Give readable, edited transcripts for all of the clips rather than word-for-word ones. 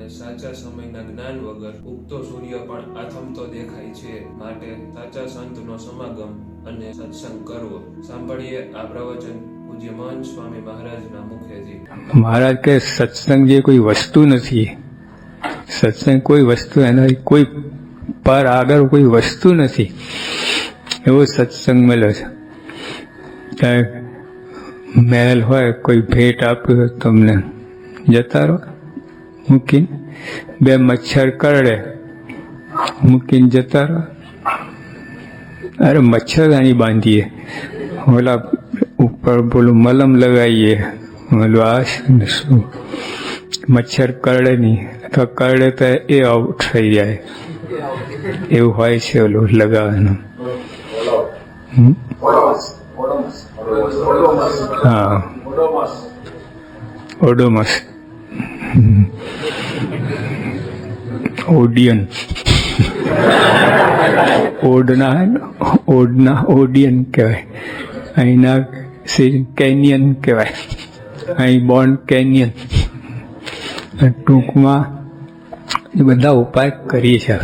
અને સાચા સમયના જ્ઞાન વગર ઉગતો સૂર્ય પણ આથમતો દેખાય છે. માટે સાચા સંતનો સમાગમ અને સત્સંગ કરવો. સાંભળીએ આ પ્રવચન પૂજ્ય મહંત સ્વામી મહારાજના મુખેથી. મહારાજ કે સત્સંગ જે કોઈ વસ્તુ નથી, સત્સંગ કોઈ વસ્તુ, એના કોઈ પર આગળ કોઈ વસ્તુ નથી, એવો સત્સંગ મળ્યો છે. ત્યાં મહેલ હોય, કોઈ ભેટ આપ્યું હોય તમને, જતા રહો મૂકીને, બે મચ્છર કરડે મૂકીને જતા રહો. અરે મચ્છરદાની બાંધીએ, ઓલા ઉપર બોલું મલમ લગાવીએ, બોલું આ શું મચ્છર કરડે નહીં, અથવા કરડે તો એ આઉટ થઈ જાય, એવું હોય છે ઓલું લગાવવાનું. હા, ઓડોમસ, ઓડિયન, ઓડના ઓડિયન કહેવાય, અહીંના કેનિયન કહેવાય, અહીં બોન્ડ કેનિયન. ટૂંકમાં એ બધા ઉપાય કરીએ છીએ.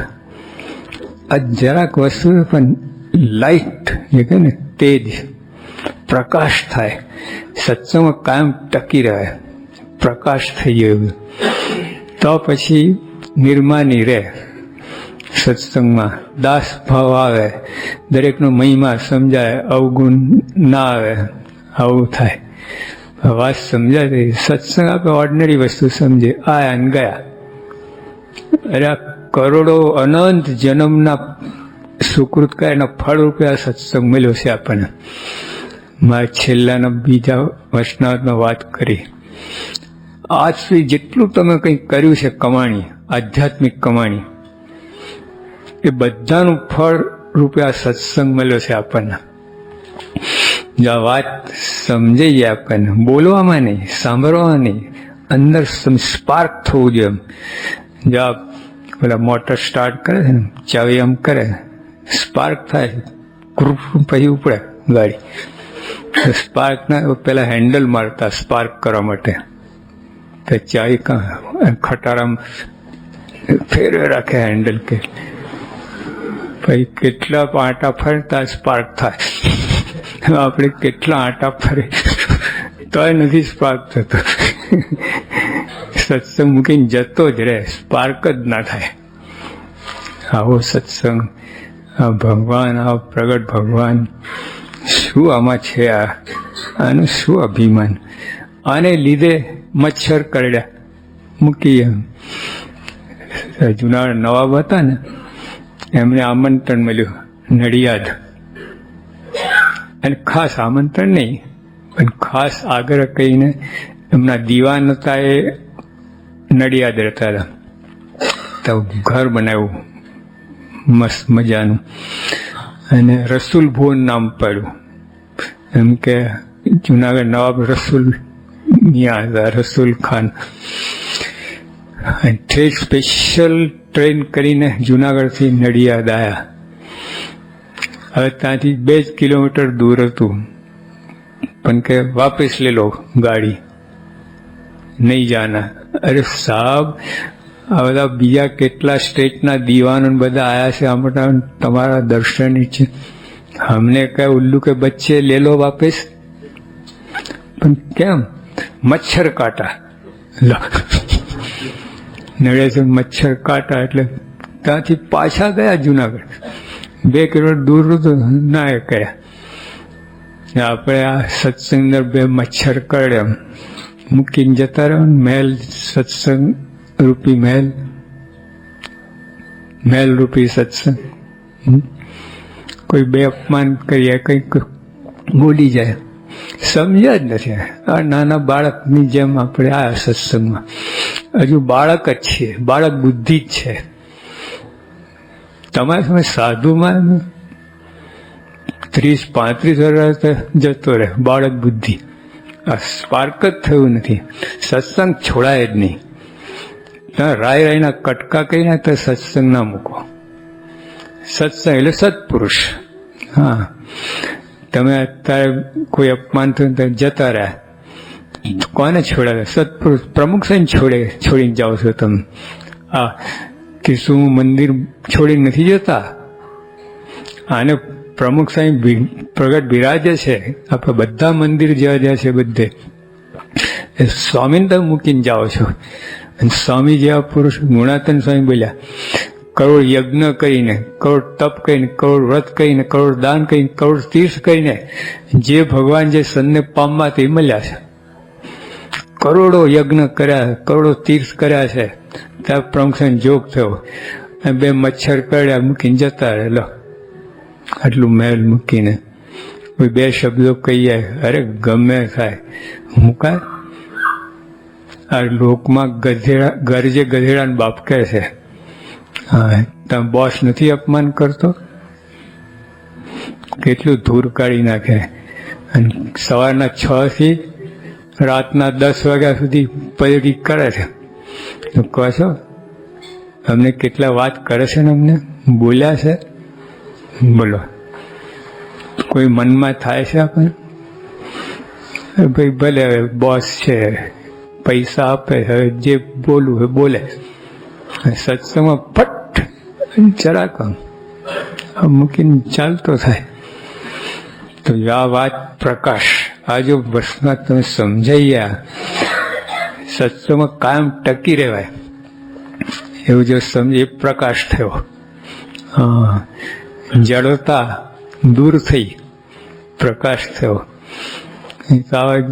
આ જરાક વસ્તુ પણ લાઇટ જે કહે ને, તેજ પ્રકાશ થાય, સત્સંગમાં કાયમ ટકી રહે, પ્રકાશ થઈ ગયો તો પછી નિર્માની રહે. સત્સંગમાં દાસ ભાવ આવે, દરેકનો મહિમા સમજાય, અવગુણ ના આવે, આવું થાય. વાત સમજાય. સત્સંગ આપણે ઓર્ડિનરી વસ્તુ સમજે, આયા ને ગયા. અરે આ કરોડો અનંત જન્મના સુકૃત કરે એના ફળ રૂપે આ સત્સંગ મળ્યો છે આપણને. મારે છેલ્લાના બીજા વચનાવતમાં વાત કરી, આજ સુધી જેટલું તમે કંઈ કર્યું છે કમાણી, આધ્યાત્મિક કમાણી, એ બધાનું ફળ રૂપે આ સત્સંગ મળ્યો છે આપણને. જો આ વાત સમજાઈ જાય આપણને, બોલવામાં નહીં, સાંભળવામાં નહીં, અંદર સ્પાર્ક થવું જોઈએ. જો આ પેલા મોટર સ્ટાર્ટ કરે છે ને, ચાવી આમ કરે, સ્પાર્ક થાય, ગ્રુપ પછી ઉપડે ગાડી. સ્પાર્ક ના પેલા હેન્ડલ મારતા સ્પાર્ક કરવા માટે, તો ચાવી ખટારામ ફેરવે રાખે હેન્ડલ કે, પછી કેટલા આંટા ફરતા સ્પાર્ક થાય. આપણે કેટલા આંટા ફરે તોય નથી સ્પાર્ક થતો. સત્સંગ મૂકીને જતો જ રહે, સ્પાર્ક જ ના થાય. આવો સત્સંગ, આ ભગવાન, આ પ્રગટ ભગવાન, શું આમાં છે? આનું શું અભિમાન? આને લીધે મચ્છર કરડ્યા મૂકીએ. જૂના નવાબ હતા ને, એમને આમંત્રણ મળ્યું નડિયાદ, અને ખાસ આમંત્રણ નહીં પણ ખાસ આગ્રહ કરીને, એમના દીવાન હતા એ નડિયાદ રહેતા હતા, તો ઘર બનાવ્યું મસ્ત મજાનું, અને રસુલ ભુવન નામ પડ્યું. એમ કે જુનાગઢ નવાબ રસુલ મિયા હતા, રસુલ ખાન. સ્પેશિયલ ટ્રેન કરીને જુનાગઢથી નડિયાદ આવ્યા. હવે ત્યાંથી 2 કિલોમીટર દૂર હતું, પણ કે વાપસ લે લો ગાડી, નહીં જાના. અરે સાહેબ, આ બધા બીજા કેટલા સ્ટેટના દીવાનો બધા આયા છે, આમાં તમારા દર્શન છે, હમને કઈ ઉલ્લુ કે બચ્ચે લે લો વાપસ. પણ કેમ? મચ્છર કાંટા નડે છે, મચ્છર કાંટા. એટલે ત્યાંથી પાછા ગયા જુનાગઢ, 2 કિલોમીટર દૂર હતું, ના એ ગયા. આપણે આ સત્સંગ 2 મચ્છર કરડે મૂકીને જતા રહો. મહેલ, સત્સંગ રૂપી મહેલ, મહેલ રૂપી સત્સંગ. કોઈ બે અપમાન કરીએ, કંઈક બોલી જાય, સમજ્યા જ નથી. આ નાના બાળકની જેમ આપણે આ સત્સંગમાં હજુ બાળક જ છીએ, બાળક બુદ્ધિ જ છે. તમારે સમય સાધુમાં 30-35 વર્ષ જતો રહે બાળક બુદ્ધિ. આ સ્પાર્ક જ થયું નથી. સત્સંગ છોડાય જ નહીં. રાય રાયના કટકા કરીને તો સત્સંગ ના મૂકો. સત્સંગ એટલે સત્પુરુષ. હા, તમે અત્યારે કોઈ અપમાન થયું તો જતા રહ્યા, કોને છોડાવે? સત્પુરુષ પ્રમુખ સાહેબ છોડીને જાઓ છો તમે? આ કે શું મંદિર છોડી નથી જતા? આને પ્રમુખ સાહેબ પ્રગટ બિરાજે છે. આપણે બધા મંદિર જ્યાં જ્યાં છે બધે એ સ્વામીને તમે મૂકીને જાઓ છો. અને સ્વામી જેવા પુરુષ ગુણાતન સ્વામી બોલ્યા, કરોડ યજ્ઞ કરીને, કરોડ તપ કરીને, કરોડ વ્રત કરીને, કરોડ દાન કરીને, કરોડ તીર્થ કરીને જે ભગવાન જે સંતને પામવા તે મળ્યા છે. કરોડો યજ્ઞ કર્યા, કરોડો તીર્થ કર્યા છે. ત્યાં પ્રમુખ સાહેબ જોગ થયો, બે મચ્છર કર્યા મૂકીને જતા રહે. લો આટલું મહેલ મૂકીને કોઈ બે શબ્દો કહીએ, અરે ગમે થાય મુકાય. આ લોકમાં ગરજે ગધેડાને બાપ કહે છે. હા, તમે બોસ નથી અપમાન કરતો? કેટલું ધૂળ કાઢી નાખે. અને સવારના 6 થી રાતના 10 વાગ્યા સુધી પદવી કરે છે. તો કહો છો અમને કેટલા વાત કરે છે ને અમને બોલ્યા છે? બોલો, કોઈ મનમાં થાય છે આપણને? ભાઈ ભલે હવે બોસ છે, પૈસા આપે, હવે જે બોલવું એ બોલે. સત્સંગમાં ફટ જરાક મૂકીને ચાલતો થાય. તો આ વાત પ્રકાશ, આ જો વર્ષમાં તમે સમજાઈ ગયા, સત્સંગમાં કાયમ ટકી રહેવાય એવું જો સમજે, પ્રકાશ થયો. હા, જડતા દૂર થઈ, પ્રકાશ થયો.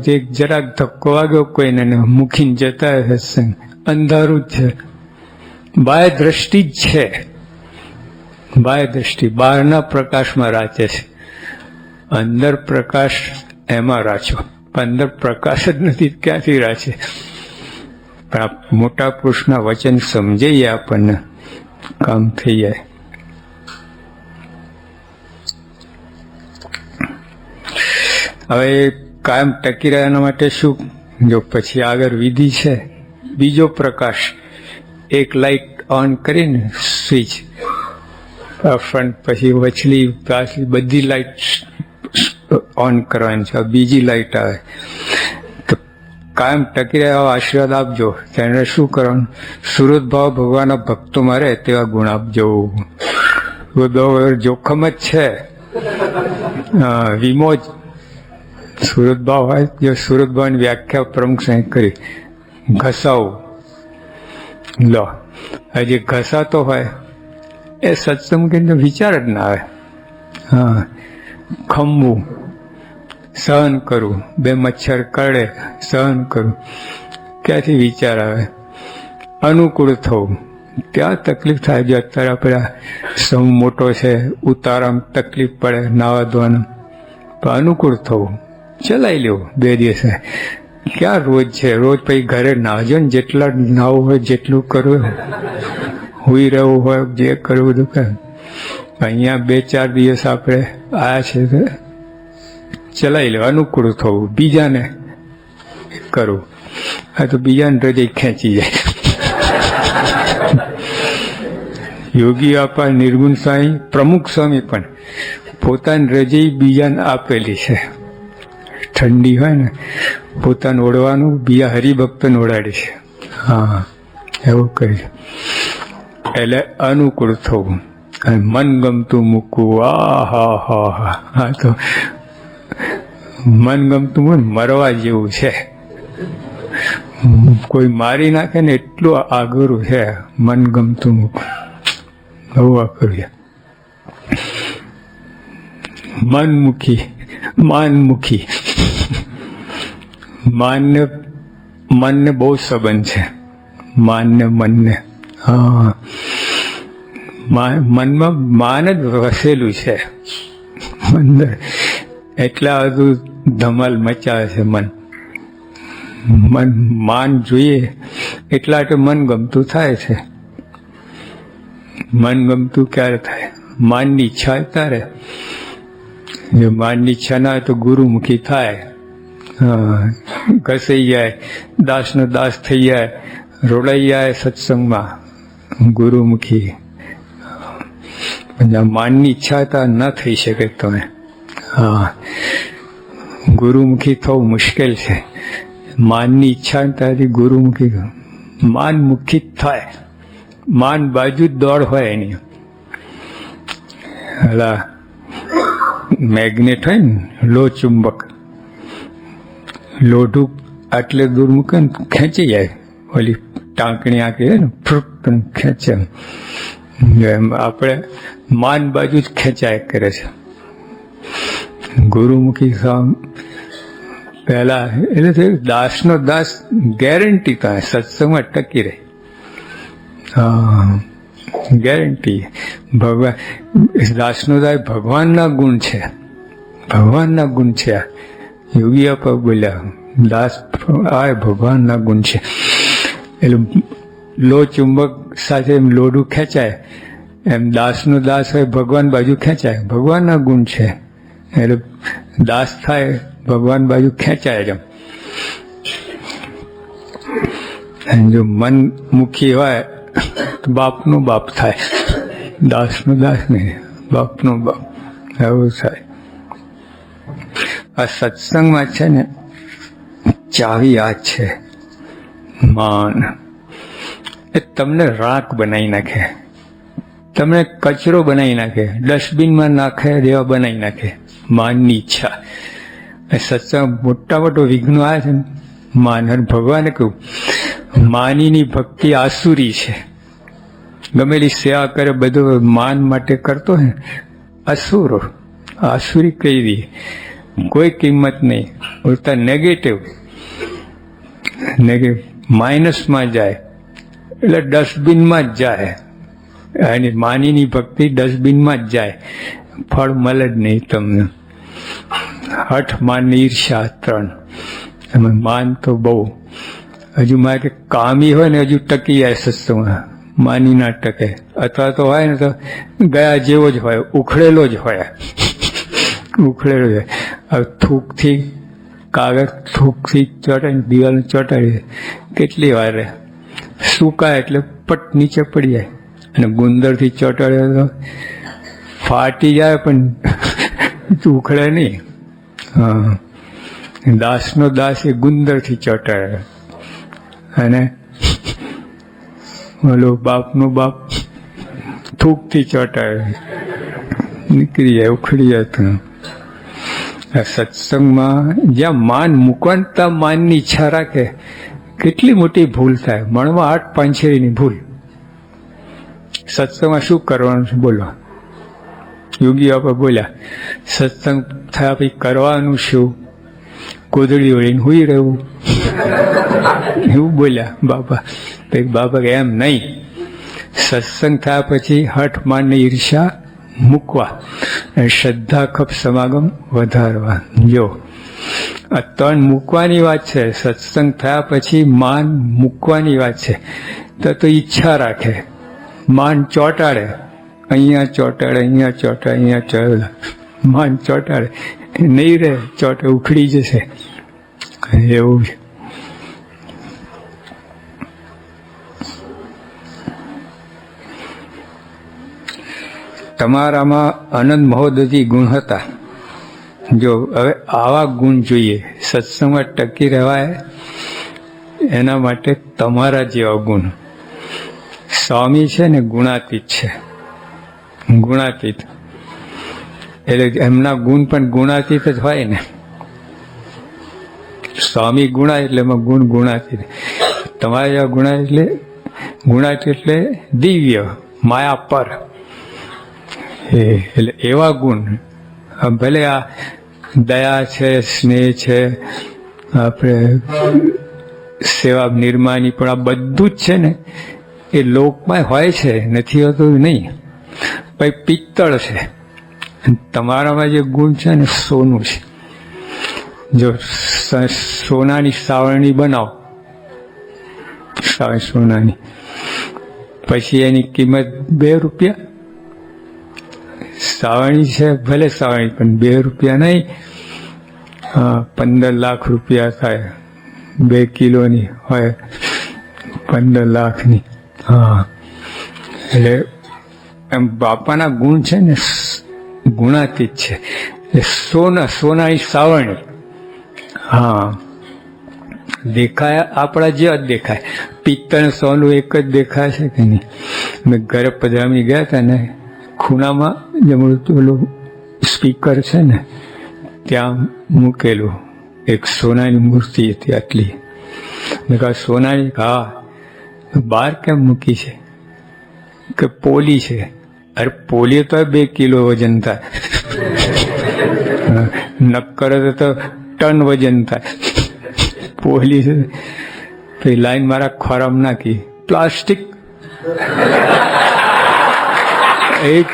જે જરાક ધક્કો વાગ્યો કોઈને મૂકીને જતા સત્સંગ, અંધારું જ છે. બાહ્ય દ્રષ્ટિ જ છે, બાહ્ય દ્રષ્ટિ બહારના પ્રકાશમાં રાચે છે. અંદર પ્રકાશ એમાં રાચો, અંદર પ્રકાશ જ નથી, ક્યાંથી રાચે? પણ આ મોટા પુરુષના વચન સમજાઈએ આપણને, કામ થઈ જાય. હવે કાયમ ટકી રહ્યા માટે શું? જો પછી આગળ વિધિ છે, બીજો પ્રકાશ, એક લાઇટ ઓન કરીને સ્વિચ ફ્રન્ટ, પછી વચલી પાછલી બધી લાઇટ ઓન કરવાની છે. બીજી લાઇટ આવે તો કાયમ ટકી રહ્યા આશીર્વાદ આપજો. તેને શું કરવાનું? સુરત ભાવ ભગવાનના ભક્તોમાં રહે તેવા ગુણ આપજો. જોખમ જ છે, વિમોજ સુરત ભાવ હોય. જો સુરત ભાવની વ્યાખ્યા પ્રમુખ સાહેબ કરી, ઘસાવું. લો, હજી ઘસાતો હોય એ સત્સંગ કે વિચાર જ ના આવે. હા, ખમવું, સહન કરવું, બે મચ્છર કરડે સહન કરવું, ક્યાંથી વિચાર આવે? અનુકૂળ થવું, ત્યાં તકલીફ થાય. જો અત્યારે આપણે સમૂહ મોટો છે, ઉતારામાં તકલીફ પડે, નાવા ધોવાનું, તો અનુકૂળ થવું, ચલાવી લેવું 2 દિવસે. ક્યાં રોજ છે? રોજ પછી ઘરે નાવજો ને, જેટલા નાવું હોય જેટલું કરવું, હુઈ રહેવું હોય, જે કરવું બધું કરે. અહીંયા 2-4 દિવસ આપણે આયા છે તો ચલાવી લેવું, અનુકૂળ થવું, બીજાને કરવું. આ તો બીજાને હૃદય ખેંચી જાય. યોગી આપા નિર્ગુણ સ્વામી, પ્રમુખ સ્વામી પણ પોતાની હૃદય બીજાને આપેલી છે. ઠંડી હોય ને, પોતાને ઓળવાનું બીજા હરિભક્તને ઓળાડી છે. હા, એવું કરી. એટલે અનુકૂળ થવું અને મન ગમતું મૂકવું. હા હા હા હા, તો મન ગમતું મરવા જેવું છે. કોઈ મારી નાખે ને એટલું આગળ છે મન ગમતું મૂકવું. બહુ આકર્યું. મનમુખી, માનમુખી. મનને બહુ સંબંધ છે, માનને મનને. હા, મનમાં માન જ વસેલું છે અંદર, એટલા બધું ધમાલ મચાવે છે મન. માન જોઈએ એટલા માટે મન ગમતું થાય છે. મન ગમતું ક્યારે થાય? માનની ઈચ્છા ત્યારે. જો માનની ઈચ્છા ના હોય તો ગુરુમુખી થાય. ઘસાઈ જાય, દાસનો દાસ થઈ જાય, રોડાઈ જાય સત્સંગમાં, ગુરુમુખી. માનની ઈચ્છા ન થઈ શકે તમે. હા, ગુરુમુખી થવું મુશ્કેલ છે. માનની ઈચ્છા ત્યાંથી ગુરુમુખી માન મુખી જ થાય. માન બાજુ જ દોડ હોય એની. હલા મેગ્નેટ હોય ને લો ચુંબક, લોઢું આટલે દૂર મૂકે ને ખેંચી જાય. ઓલી ટાંકણી આંકી ને ફ્રૂટ ખેંચે. એમ આપણે માન બાજુ જ ખેંચાય કરે છે. ગુરુમુખી સામ પહેલા એટલે દાસનો દાસ ગેરંટી થાય સત્સંગમાં ટકી રહે. હા, ગેરંટી. ભગવાન દાસનો દાસ ભગવાનના ગુણ છે. ભગવાનના ગુણ છે. યોગી આપા બોલ્યા દાસ આ ભગવાનના ગુણ છે. એટલે લો ચુંબક સાથે એમ લોઢું ખેંચાય એમ દાસનો દાસ હોય ભગવાન બાજુ ખેંચાય. ભગવાનના ગુણ છે એટલે દાસ થાય ભગવાન બાજુ ખેંચાય જ. જો મન મુખી હોય તો બાપનો બાપ થાય, દાસનો દાસ નહીં, બાપનો બાપ એવું થાય. આ સત્સંગમાં છે ને ચાવી આ છે માન. એ તમને રાખ બનાવી નાખે, તમને કચરો બનાવી નાખે, ડસ્ટબિનમાં નાખે દેવા બનાવી નાખે. માનની ઈચ્છા એ સત્સંગ મોટા મોટો વિઘ્નો આવે છે ને માન. અને ભગવાને કહ્યું માનીની ભક્તિ આસુરી છે. ગમેલી સેવા કરે બધું માન માટે કરતો હે અસુરો. આસુરી કહી દી, કોઈ કિંમત નહીં. ઉલટા નેગેટિવ માઇનસમાં જાય એટલે ડસ્ટબિનમાં જ જાય. અને માનીની ભક્તિ ડસ્ટબિનમાં જ જાય, ફળ મળે જ નહીં તમને. હઠ માન ઈર્ષા 3. તમે માન તો બહુ હજુ મારે કે કામી હોય ને હજુ ટકી જાય સત્સંગમાં, માની ના ટકે. અથવા તો હોય ને તો ગયા જેવો જ હોય, ઉખડેલો જ હોય. ઉખડેલો જ હોય. હવે થૂકથી કાગળ થૂકથી ચોટાડી દિવાલ ચોટાડી કેટલી વાર રહે, સુકાય એટલે પટ નીચે પડી જાય. અને ગુંદરથી ચોટાડે તો ફાટી જાય પણ ઉખડે નહીં. હા, દાસનો દાસ એ ગુંદરથી ચોટાડે અને ઓલો બાપનો બાપ થૂકથી ચોટાડે, નીકળી જાય, ઉખડી જાય. સત્સંગમાં જ્યાં માન મૂકવાનું ત્યાં માનની ઈચ્છા રાખે, કેટલી મોટી ભૂલ થાય. મણમાં 8 પાંછેરીની ભૂલ. સત્સંગમાં શું કરવાનું છે બોલો? યોગી બાપા બોલ્યા સત્સંગ થયા પછી કરવાનું શું? કોદડી ઓળીને હુઈ રહેવું. એવું બોલ્યા બાપા. બાપા કે એમ નહીં, સત્સંગ થયા પછી હઠ માન ને ઈર્ષા મૂકવા, શ્રદ્ધા ખપ સમાગમ વધારવા. જો આ 3 મૂકવાની વાત છે. સત્સંગ થયા પછી માન મૂકવાની વાત છે. તો ઈચ્છા રાખે, માન ચોટાડે, અહીંયા ચોટાડે, અહીંયા ચોટાડે, અહીંયા ચોટાડે, માન ચોટાડે નહીં રહે, ચોટે ઉખડી જશે. એવું છે. તમારામાં આનંદ મહોદયજી ગુણ હતા. જો હવે આવા ગુણ જોઈએ સત્સંગમાં ટકી રહેવાય, એના માટે તમારા જેવા ગુણ. સ્વામી છે ને ગુણાતીત છે, ગુણાતીત એટલે એમના ગુણ પણ ગુણાતીત જ હોય ને. સ્વામી ગુણા એટલે એમાં ગુણ ગુણાતીત. તમારા જેવા ગુણા એટલે ગુણાતીત એટલે દિવ્ય, માયા પર. એટલે એવા ગુણ. ભલે આ દયા છે, સ્નેહ છે, આપણે સેવા નિર્માની, પણ આ બધું જ છે ને એ લોકમાં હોય છે, નથી હોતું નહીં. પછી પિત્તળ છે. તમારામાં જે ગુણ છે ને સોનું છે. જો સોનાની સાવરણી બનાવો, સોનાની, પછી એની કિંમત 2 રૂપિયા. સાવરણી છે ભલે સાવરણી, પણ 2 રૂપિયા નહીં, 15 લાખ રૂપિયા થાય. 2 કિલોની હોય 15 લાખની. હા, એટલે એમ બાપાના ગુણ છે ને ગુણાતીત છે. સોનાની સાવરણી. હા, દેખાય આપણા જેવા જ દેખાય. પિત્તળ સોનું એક જ દેખાય છે કે નહીં? મેં ઘરે પધરામી ગયા હતા ને, ખૂણામાં જમણું પેલું સ્પીકર છે ને ત્યાં મૂકેલું એક સોનાની મૂર્તિ હતી આટલી. મેં કહ્યું સોનાની? હા. બહાર કેમ મૂકી છે? કે પોલી છે. અરે પોલી તો 2 કિલો વજન થાય, નક્કર તો ટન વજન થાય. પોલી છે તો એ લાઈન મારા ખોરામ નાખી. પ્લાસ્ટિક એક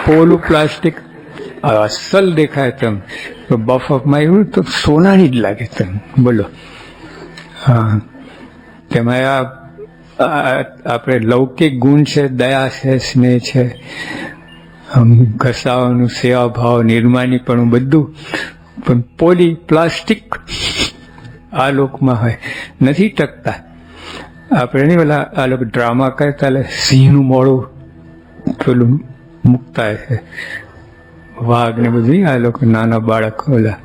પોલું પ્લાસ્ટિક અસલ દેખાય તમે. બફમાં એવું તો સોનાની જ લાગે તમે. બોલો. હા, તેમાં આપણે લૌકિક ગુણ છે, દયા છે, સ્નેહ છે, ઘસાવાનું, સેવા ભાવ, નિર્માનીપણું બધું. પણ પોલી પ્લાસ્ટિક આ લોકમાં હોય, નથી ટકતા. આપણે નહીં પેલા આ લોકો ડ્રામા કરતા એટલે સિંહનું મોડું પેલું મૂકતા છે, વાઘ ને બધું. આ લોકો નાના બાળક ઓલા,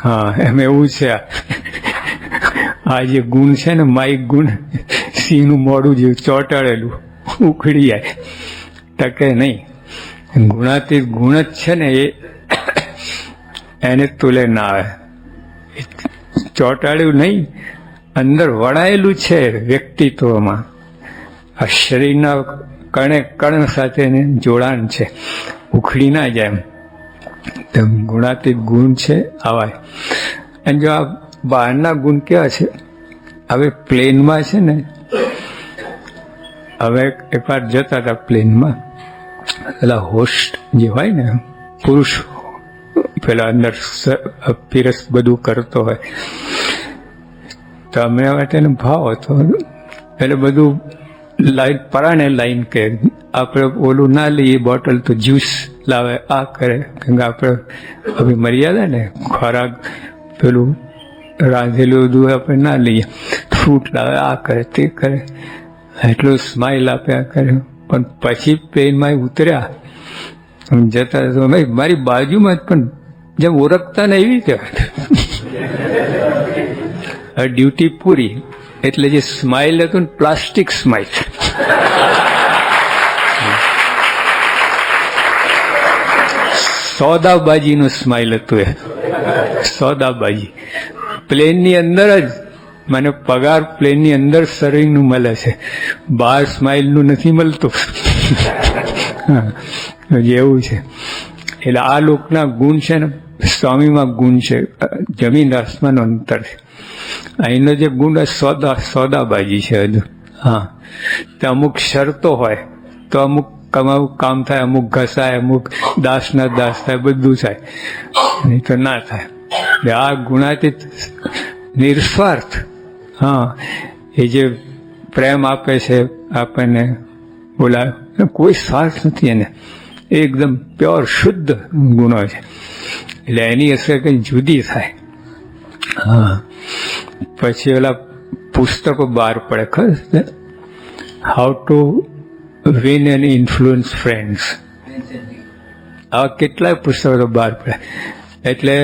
હા એમ એવું છે. આ જે ગુણ છે ને, માઇક ગુણ, સિંહનું મોડું જેવું ચોંટાડેલું ઉખડી જાય, ટકે નહીં. ગુણાતીત ગુણ જ છે ને એ, એને તુલે ના આવે. ચોંટાડ્યું નહીં, અંદર વણાયેલું છે વ્યક્તિત્વમાં. આ શરીરના કણે કણ સાથે જોડાણ છે, ઉખડી ના જાય એમ. તો ગુણાતીત ગુણ છે આવા. અને જો આ બહારના ગુણ કેવા છે, હવે પ્લેનમાં છે ને, હવે એકવાર જતા હતા પ્લેનમાં, પેલા હોસ્ટ જે હોય ને પુરુષ, પેલા અંદર પીરસ બધું કરતો હોય, તો અમે તેને ભાવ હતો એટલે બધું લાઈન પરાણે લાઈન કે આપણે ઓલું ના લઈએ બોટલ તો જ્યુસ લાવે, આ કરે. કેમ કે આપણે હવે મર્યાદા ને, ખોરાક પેલું રાંધેલું બધું આપણે ના લઈએ. ફ્રૂટ લાવે, આ કરે, તે કરે, એટલું સ્માઇલ આપ્યા કરે. પણ પછી પ્લેનમાં ઉતર્યા જતા તો ભાઈ મારી બાજુમાં જ, પણ જેમ ઓળખતા ને એવી રીતે ડ્યુટી પૂરી. એટલે જે સ્માઇલ હતું ને, પ્લાસ્ટિક સ્માઇલ, સોદાબાજીનું સ્માઇલ હતું. એ સોદાબાજી પ્લેનની અંદર જ, મને પગાર પ્લેનની અંદર સર્વિંગનું મળે છે, બહાર સ્માઇલનું નથી મળતું. જેવું છે. એટલે આ લોકના ગુણ છે ને, સ્વામીમાં ગુણ છે, જમીન આસમાનનું અંતર છે. અહીંનો જે ગુણ સોદાબાજી છે હજુ. હા, તો અમુક શરતો હોય તો અમુક કમાવું કામ થાય, અમુક ઘસાય, અમુક દાસના દાસ થાય, બધું થાય, નહીં તો ના થાય. આ ગુણાતીત નિસ્વાર્થ, હા, એ જે પ્રેમ આપે છે આપણને, બોલા કોઈ સ્વાર્થ નથી એને, એકદમ પ્યોર શુદ્ધ ગુણો છે. એટલે એની અસર કંઈ જુદી થાય. હા, પછી ઓલા પુસ્તકો બહાર પડે ખબર, how to win and influence friends, આવા કેટલાય પુસ્તકો બહાર પડે. એટલે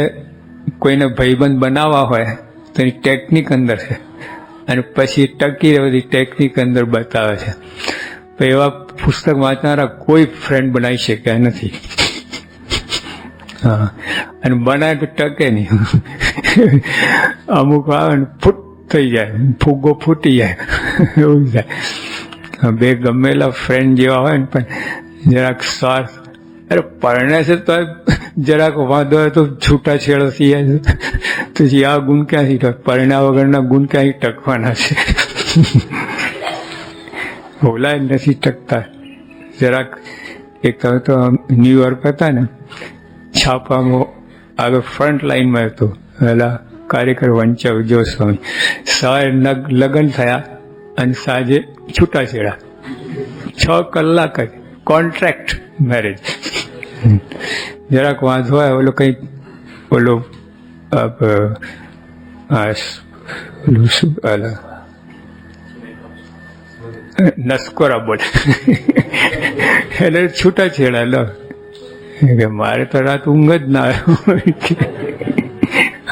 કોઈને ભાઈબંધ બનાવવા હોય તો એની ટેકનિક અંદર છે, અને પછી ટકી રહેવાની ટેકનિક અંદર બતાવે છે. એવા પુસ્તક વાંચનારા કોઈ ફ્રેન્ડ બનાવી શક્યા નથી. હા, અને બનાવે તો ટકે નહીં. અમુક આવે ને ફૂટ થઈ જાય, ફૂગો ફૂટી જાય, એવું થાય. બે ગમેલા ફ્રેન્ડ જેવા હોય ને, પણ જરાક સ્વાર્થ, અરે પરણે છે તો જરાક વાંધો હોય તો છૂટાછેડો થઈ જાય. પછી આ ગુણ ક્યાંથી ટક, પરણ્યા વગરના ગુણ ક્યાંથી ટકવાના છે? ઓલા નથી ટકતા. જરાક એક તો ન્યુયોર્ક હતા ને, છાપામાં આગળ ફ્રન્ટ લાઈનમાં હતું, પેલા કાર્યકર વંચાવ જોસ્વામી. સવારે લગ્ન થયા અને સાંજે છૂટાછેડા, 6 કલાક જ કોન્ટ્રાક્ટ મેરેજ. જરાક વાંધો હોય, ઓલો કંઈક ઓલો શું નસકોરા બોલે એટલે છૂટાછેડા લો. કે મારે તો રાત ઊંઘ જ ના આવે.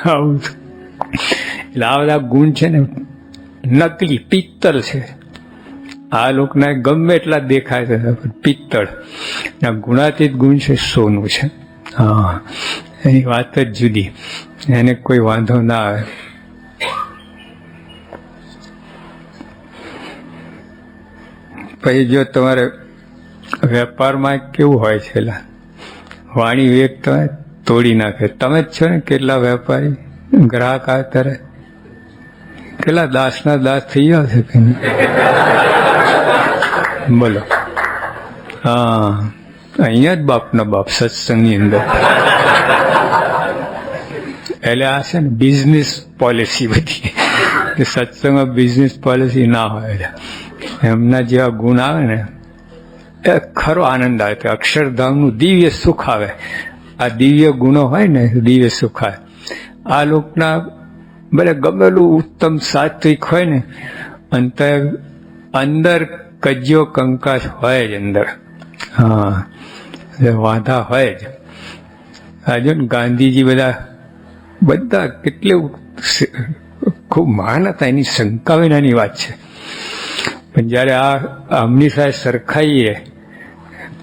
આવું એટલે આ બધા ગુણ છે ને નકલી પિત્તળ છે. આ લોકોના ગમે એટલા દેખાય છે પિત્તળ. ગુણાતીત ગુણ છે સોનું છે. હા, એની વાત જ જુદી, એને કોઈ વાંધો ના આવે. પછી જો તમારે વેપારમાં કેવું હોય છે, વાણી વિવેક તમે તોડી નાખે. તમે જ છો ને કેટલા વેપારી ગ્રાહક આવે ત્યારે કેટલા દાસના દાસ થઈ ગયા છે કે બોલો. હા, અહીંયા જ બાપના બાપ સત્સંગની અંદર. એટલે આ છે ને બિઝનેસ પોલિસી બધી. સત્સંગમાં બિઝનેસ પોલિસી ના હોય. એમના જેવા ગુણ આવે ને એ ખરો આનંદ આવે. અક્ષરધામનું દિવ્ય સુખ આવે. આ દિવ્ય ગુણો હોય ને દિવ્ય સુખ આવે. આ લોકના ભલે ગમેલું ઉત્તમ સાત્વિક હોય ને અંદર કજ્યો કંકાસ હોય જ અંદર. હા, વાંધા હોય જ. આજે ગાંધીજી બધા કેટલું ખૂબ મહાન હતા, એની શંકા વિનાની વાત છે. પણ જયારે આ આમની સાથે સરખાઈએ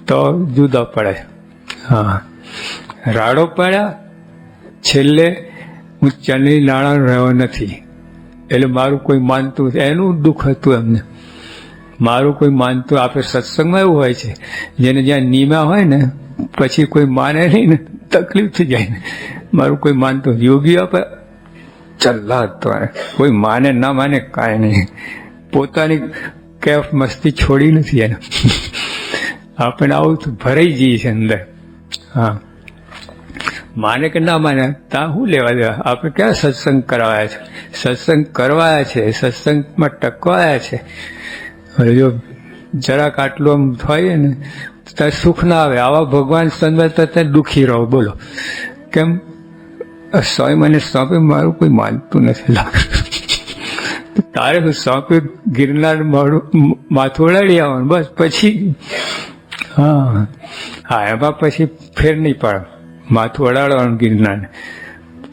તો જુદા પડે. હા, રાડો પડ્યા છેલ્લે હું ચલણી નાણાં રહ્યો નથી એટલે મારું કોઈ માનતું, એનું દુઃખ હતું એમને. મારું કોઈ માનતું. આપણે સત્સંગમાં એવું હોય છે જેને જ્યાં નિમા હોય ને પછી કોઈ માને નહીં ને તકલીફ થઈ જાય ને. મારું કોઈ માનતું. યોગીઓ પર ચલ્લા હતો, કોઈ માને ના માને કાંઈ નહીં. પોતાની કેફ મસ્તી છોડી નથી એને. આપણે આવું ભરાઈ જઈએ છે અંદર. હા, માને કે ના માને ત્યાં શું લેવા દેવા. આપણે ક્યાં સત્સંગ કરાવાયા છે? સત્સંગ કરવાયા છે, સત્સંગમાં ટકવાયા છે. હવે જો જરાક આટલું આમ થાય ને ત્યાં સુખ ના આવે. આવા ભગવાન સંત ત્યાં દુઃખી રહો. બોલો કેમ? સ્વામી મને સોંપે, મારું કોઈ માનતું નથી. તારે હું સોંપ્યું ગિરનાર માથું ઓળાડી આવવાનું બસ. પછી હા, એમાં પછી ફેર નહીં પડે. માથું ઓળાડવાનું ગિરનાર,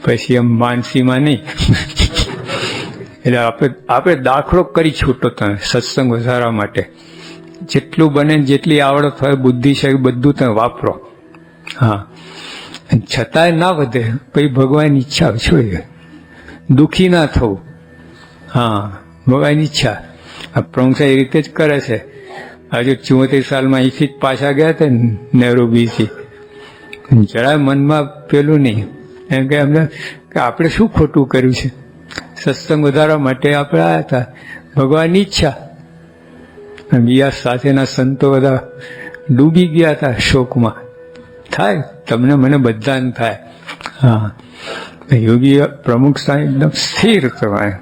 પછી એમ માનસીમાં નહીં. એટલે આપણે દાખલો કરી છૂટો તમે સત્સંગ વધારવા માટે. જેટલું બને જેટલી આવડત હોય બુદ્ધિ છે બધું તમે વાપરો. હા, છતાંય ના વધે પછી ભગવાનની ઈચ્છા છોડી દુઃખી ના થવું. હા, ભગવાનની ઈચ્છા. આ પ્રમુખ એ રીતે જ કરે છે. હજુ 74 સાલમાં અહીંથી જ પાછા ગયા હતા નેરોબીથી. જરાય મનમાં પેલું નહીં એમ કે અમને કે આપણે શું ખોટું કર્યું છે. સત્સંગ વધારવા માટે આપણે આવ્યા હતા, ભગવાનની ઈચ્છા. બીજા સાથેના સંતો બધા ડૂબી ગયા હતા શોકમાં. થાય તમને મને બધાને થાય. હા, યોગી પ્રમુખ સાહેબ એકદમ સ્થિર થવાય.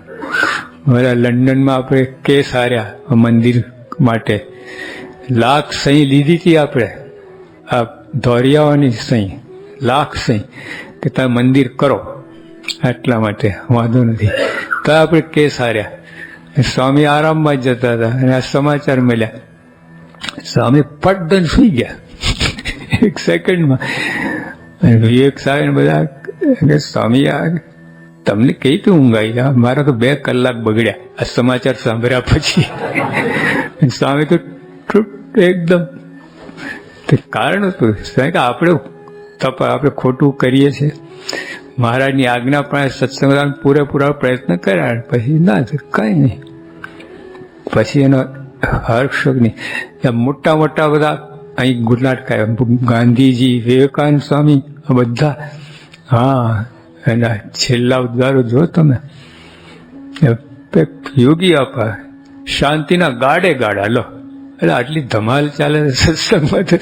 બધા લંડનમાં આપણે કેસ હાર્યા મંદિર માટે. લાખ સહી લીધી હતી આપણે, આ ધોરિયાઓની સહી, લાખ સહી કે તમે મંદિર કરો એટલા માટે વાંધો નથી. તો આપણે કેસ હાર્યા. સ્વામી આરામમાં જ જતા હતા અને આ સમાચાર મળ્યા. સ્વામી પટદન સુઈ ગયા એક સેકન્ડમાં. વિવેક સાહેબ બધા સ્વામી તમને કઈ રીતે ઊંઘ આવી? મારા તો 2 કલાક બગડ્યા આ સમાચાર સાંભળ્યા પછી. સ્વામી તો એકદમ કારણ હતું કે આપણે ખોટું કરીએ છીએ. મહારાજની આજ્ઞા પણ સત્સંગ પૂરેપૂરા પ્રયત્ન કર્યા, પછી ના કઈ નહીં. પછી એનો હર્ષ નહીં. મોટા મોટા બધા અહીં ગુલાટ ખાય, ગાંધીજી, વિવેકાનંદ સ્વામી બધા. હા, એના છેલ્લા ઉદ્ગારો જો તમે. યોગી આપા શાંતિના ગાડે ગાડા. લો એટલે આટલી ધમાલ ચાલે સત્સંગમાં તો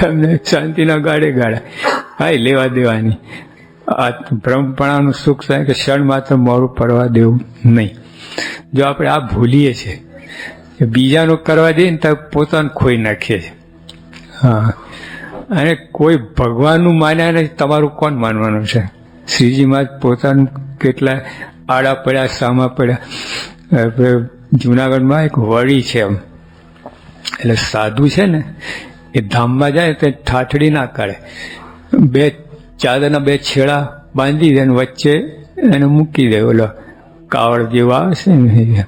અમને શાંતિના ગાડે ગાડા. હા, લેવા દેવાની. આ બ્રહ્મપણાનું સુખ થાય કે ક્ષણ માત્ર મોડું પડવા દેવું નહીં. જો આપણે આ ભૂલીએ છીએ કે બીજાનું કરવા દઈએ ને તો પોતાનું ખોઈ નાખીએ છીએ. હા, અને કોઈ ભગવાનનું માન્યા નથી, તમારું કોણ માનવાનું છે? શ્રીજીમાં જ પોતાનું કેટલા આડા પડ્યા, સામા પડ્યા. જુનાગઢમાં એક વળી છે એમ, એટલે સાધુ છે ને એ ધામમાં જાય તો ઠાઠડી ના કાઢે. 2 ચાદરના 2 છેડા બાંધી દે, વચ્ચે એને મૂકી દે. ઓલો કાવડ જેવા આવે છે ને.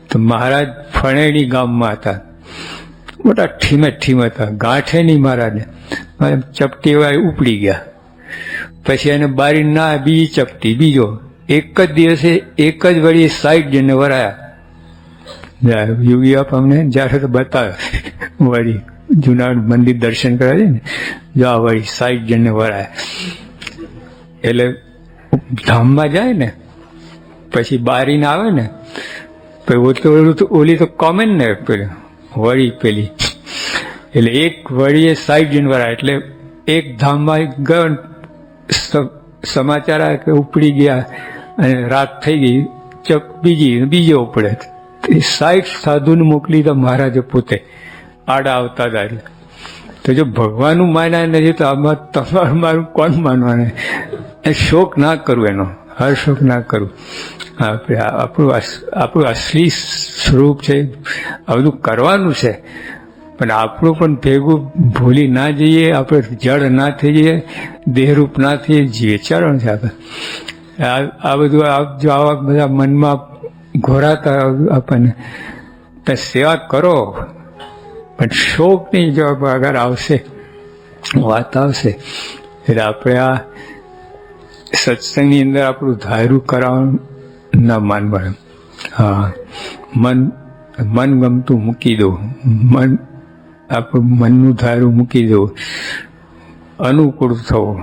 તો મહારાજ ફણેડી ગામમાં હતા, મોટા ઠીમે હતા, ગાંઠે નહીં મહારાજને. ચપટી એવા ઉપડી ગયા. પછી એને બારી ના બીજી ચપટી, બીજો. એક જ દિવસે એક જ વળી 60 જણને વરાયા. યોગી આપ અમને જયારે તો બતાવે વળી જુનાગઢ મંદિર દર્શન કરવા છે ને, જો આ વળી 60 જણને વરાયા. એટલે ધામમાં જાય ને પછી બારીને આવે ને, ઓલી તો કોમન ને પેલી વળી પેલી, એટલે એક વળીએ 60 જણ વરાય. એટલે એક ધામમાં ગયો, સમાચાર આવે કે ઉપડી ગયા અને રાત થઈ ગઈ, બીજો ઉપડે. 60 સાધુને મોકલી તો મહારાજે પોતે આડા આવતા હતા. એટલે તો જો ભગવાનનું માન્યા નથી તો આમાં તમારું મારું કોણ માનવાને? શોક ના કરવું, એનો હર શોક ના કરવું. આપણું અસલી સ્વરૂપ છે, આ બધું કરવાનું છે, પણ આપણું પણ ભેગું ભૂલી ના જઈએ, આપણે જડ ના થઈ જઈએ, દેહરૂપ ના થઈએ, વિચારવાનું છે આપણે. આ બધું જો આવા બધા મનમાં ઘોરાતા આપણને તો સેવા કરો, પણ શોકની જો અગર આવશે, વાત આવશે, એટલે આપણે આ સત્સંગની અંદર આપણું ધાર્યું કરાવવાનું ના માનવાનું. હા, મન ગમતું મૂકી દો, આપણું મનનું ધાર્યું મૂકી દો, અનુકૂળ થવું.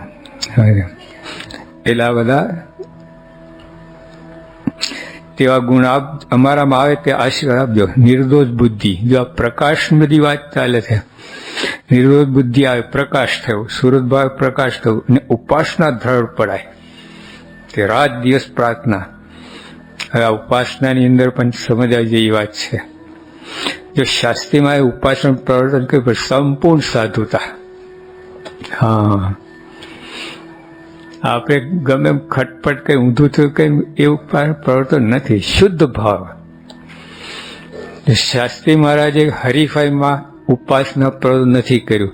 એટલે આ બધા તેવા ગુણ અમારામાં આવે તે આશીર્વાદ આપજો. નિર્દોષ બુદ્ધિ, જો આ પ્રકાશ બધી વાત ચાલે છે, નિર્દોષ બુદ્ધિ આવે, પ્રકાશ થયો, સુરત ભાવ પ્રકાશ થયું, અને ઉપાસના દ્રઢ પડાય. તે રાત દિવસ પ્રાર્થના. હવે આ ઉપાસનાની અંદર પણ સમજાય જેવી વાત છે. જો શાસ્ત્રીમાં એ ઉપાસના પ્રવર્તન કર્યું, સંપૂર્ણ સાધુતા. હા, આપણે ગમે ખટપટ કઈ ઊંધું થયું કઈ એવું પ્રવર્તન નથી, શુદ્ધ ભાવ. શાસ્ત્રી મહારાજે હરીફાઈમાં ઉપાસના પ્રવર્તન નથી કર્યું,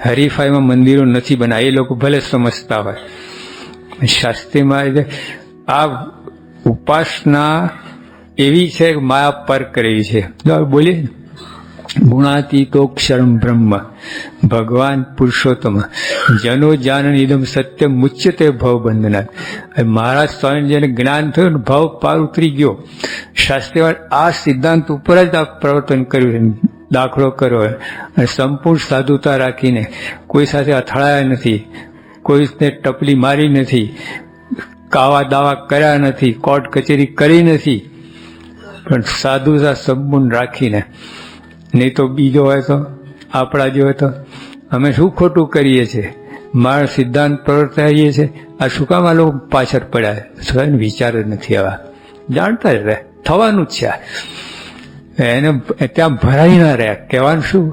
હરીફાઈમાં મંદિરો નથી બનાવ્યા. એ લોકો ભલે સમજતા હોય, શાસ્ત્રી મહારાજે આ ઉપાસના એવી છે કે માયા પર કરી છે. બોલીએ, ગુણાતીતોક્ષરમ બ્રહ્મ ભગવાન પુરુષોત્તમ જનો જાનન ઇદમ સત્ય મુચ્યતે ભવ બંધનાથ. મહારાજ સ્વામી જેને જ્ઞાન થયું ને ભાવ પાર ઉતરી ગયો. શાસ્ત્રીમાં આ સિદ્ધાંત ઉપર જ આ પ્રવર્તન કર્યું, દાખલો કર્યો, અને સંપૂર્ણ સાધુતા રાખીને કોઈ સાથે અથડાયા નથી, કોઈને ટપલી મારી નથી, કાવા દાવા કર્યા નથી, કોર્ટ કચેરી કરી નથી, પણ સાધુતા સંપૂર્ણ રાખીને. નહીં તો બીજો હોય તો આપણા જેવો તો અમે શું ખોટું કરીએ છીએ, મારા સિદ્ધાંત પ્રવર્તાવીએ છીએ, આ શું કામ આ લોકો પાછળ પડ્યા? વિચાર જ નથી આવા, જાણતા જ રહે, થવાનું જ છે. એને ત્યાં ભરાઈ ના રહ્યા, કહેવાનું શું?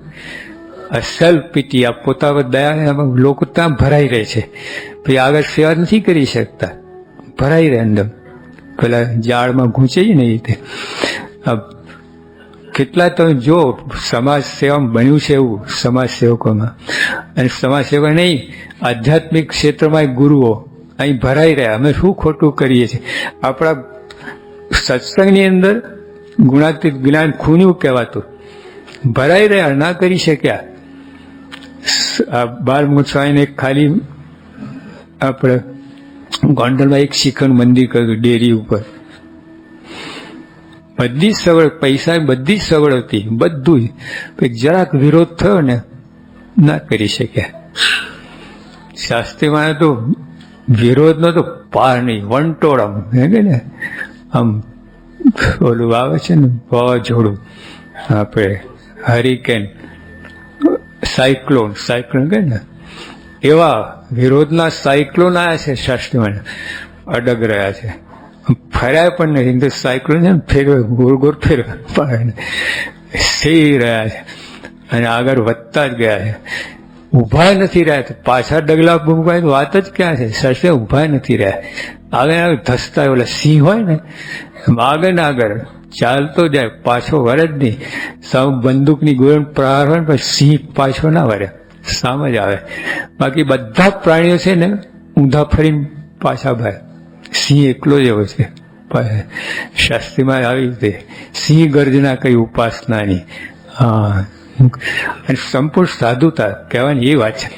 અસલ પીટી આ પોતા દયા લોકો ત્યાં ભરાઈ રહે છે, પછી આગળ સેવા નથી કરી શકતા, ભરાઈ રહે અંદર. પેલા ઝાડમાં ગૂંચે ને એ રીતે કેટલા તમે જો સમાજ સેવામાં બન્યું છે એવું, સમાજ સેવકોમાં. અને સમાજ સેવકો નહીં, આધ્યાત્મિક ક્ષેત્રમાં ગુરુઓ અહીં ભરાઈ રહ્યા. અમે શું ખોટું કરીએ છીએ? આપણા સત્સંગની અંદર ગુણાતીત જ્ઞાન ખૂન્યું કહેવાતું, ભરાઈ રહ્યા, ના કરી શક્યા. આ બાલમુખ સ્વામીને ખાલી આપણે ગોંડલમાં એક શિખર મંદિર કર્યું ડેરી ઉપર, બધી સગવડ, પૈસા બધી સગવડ હતી, બધું જ. જરાક વિરોધ થયો ને ના કરી શક્યા. શાસ્ત્રીમાં તો વિરોધનો તો પાર નહીં, વંટોળ આમ ને આમ ઓલું આવે છે ને વાવાઝોડું, આપણે હરિકેન, સાયક્લોન કહે ને, એવા વિરોધના સાયક્લોન આવ્યા છે શાસ્ત્રીમાં, અડગ રહ્યા છે, ફર્યા પણ નથી. તો સાયક્લોન છે ને ફેરવે, ગોળ ગોળ ફેરવે, સહી રહ્યા છે અને આગળ વધતા જ ગયા છે. ઉભા નથી રહ્યા, પાછા ડગલા મૂકવા વાત જ ક્યાં છે? સરસે ઉભા નથી રહ્યા, આગળ ધસતા ઓલા સિંહ હોય ને આગળ ને આગળ ચાલતો જાય, પાછો વરે જ નહીં. સાવ બંદૂકની ગોળીનો પ્રહાર હોય ને પછી સિંહ પાછો ના વરે, સામે જ આવે. બાકી બધા પ્રાણીઓ છે ને ઊંધા ફરીને પાછા ભાઈ, સિંહ એકલો જ હોય છે. શાસ્ત્રીમાં આવી રીતે સિંહ ગર્જના કઈ ઉપાસનાની. હા, અને સંપૂર્ણ સાધુતા કહેવાની એ વાત છે.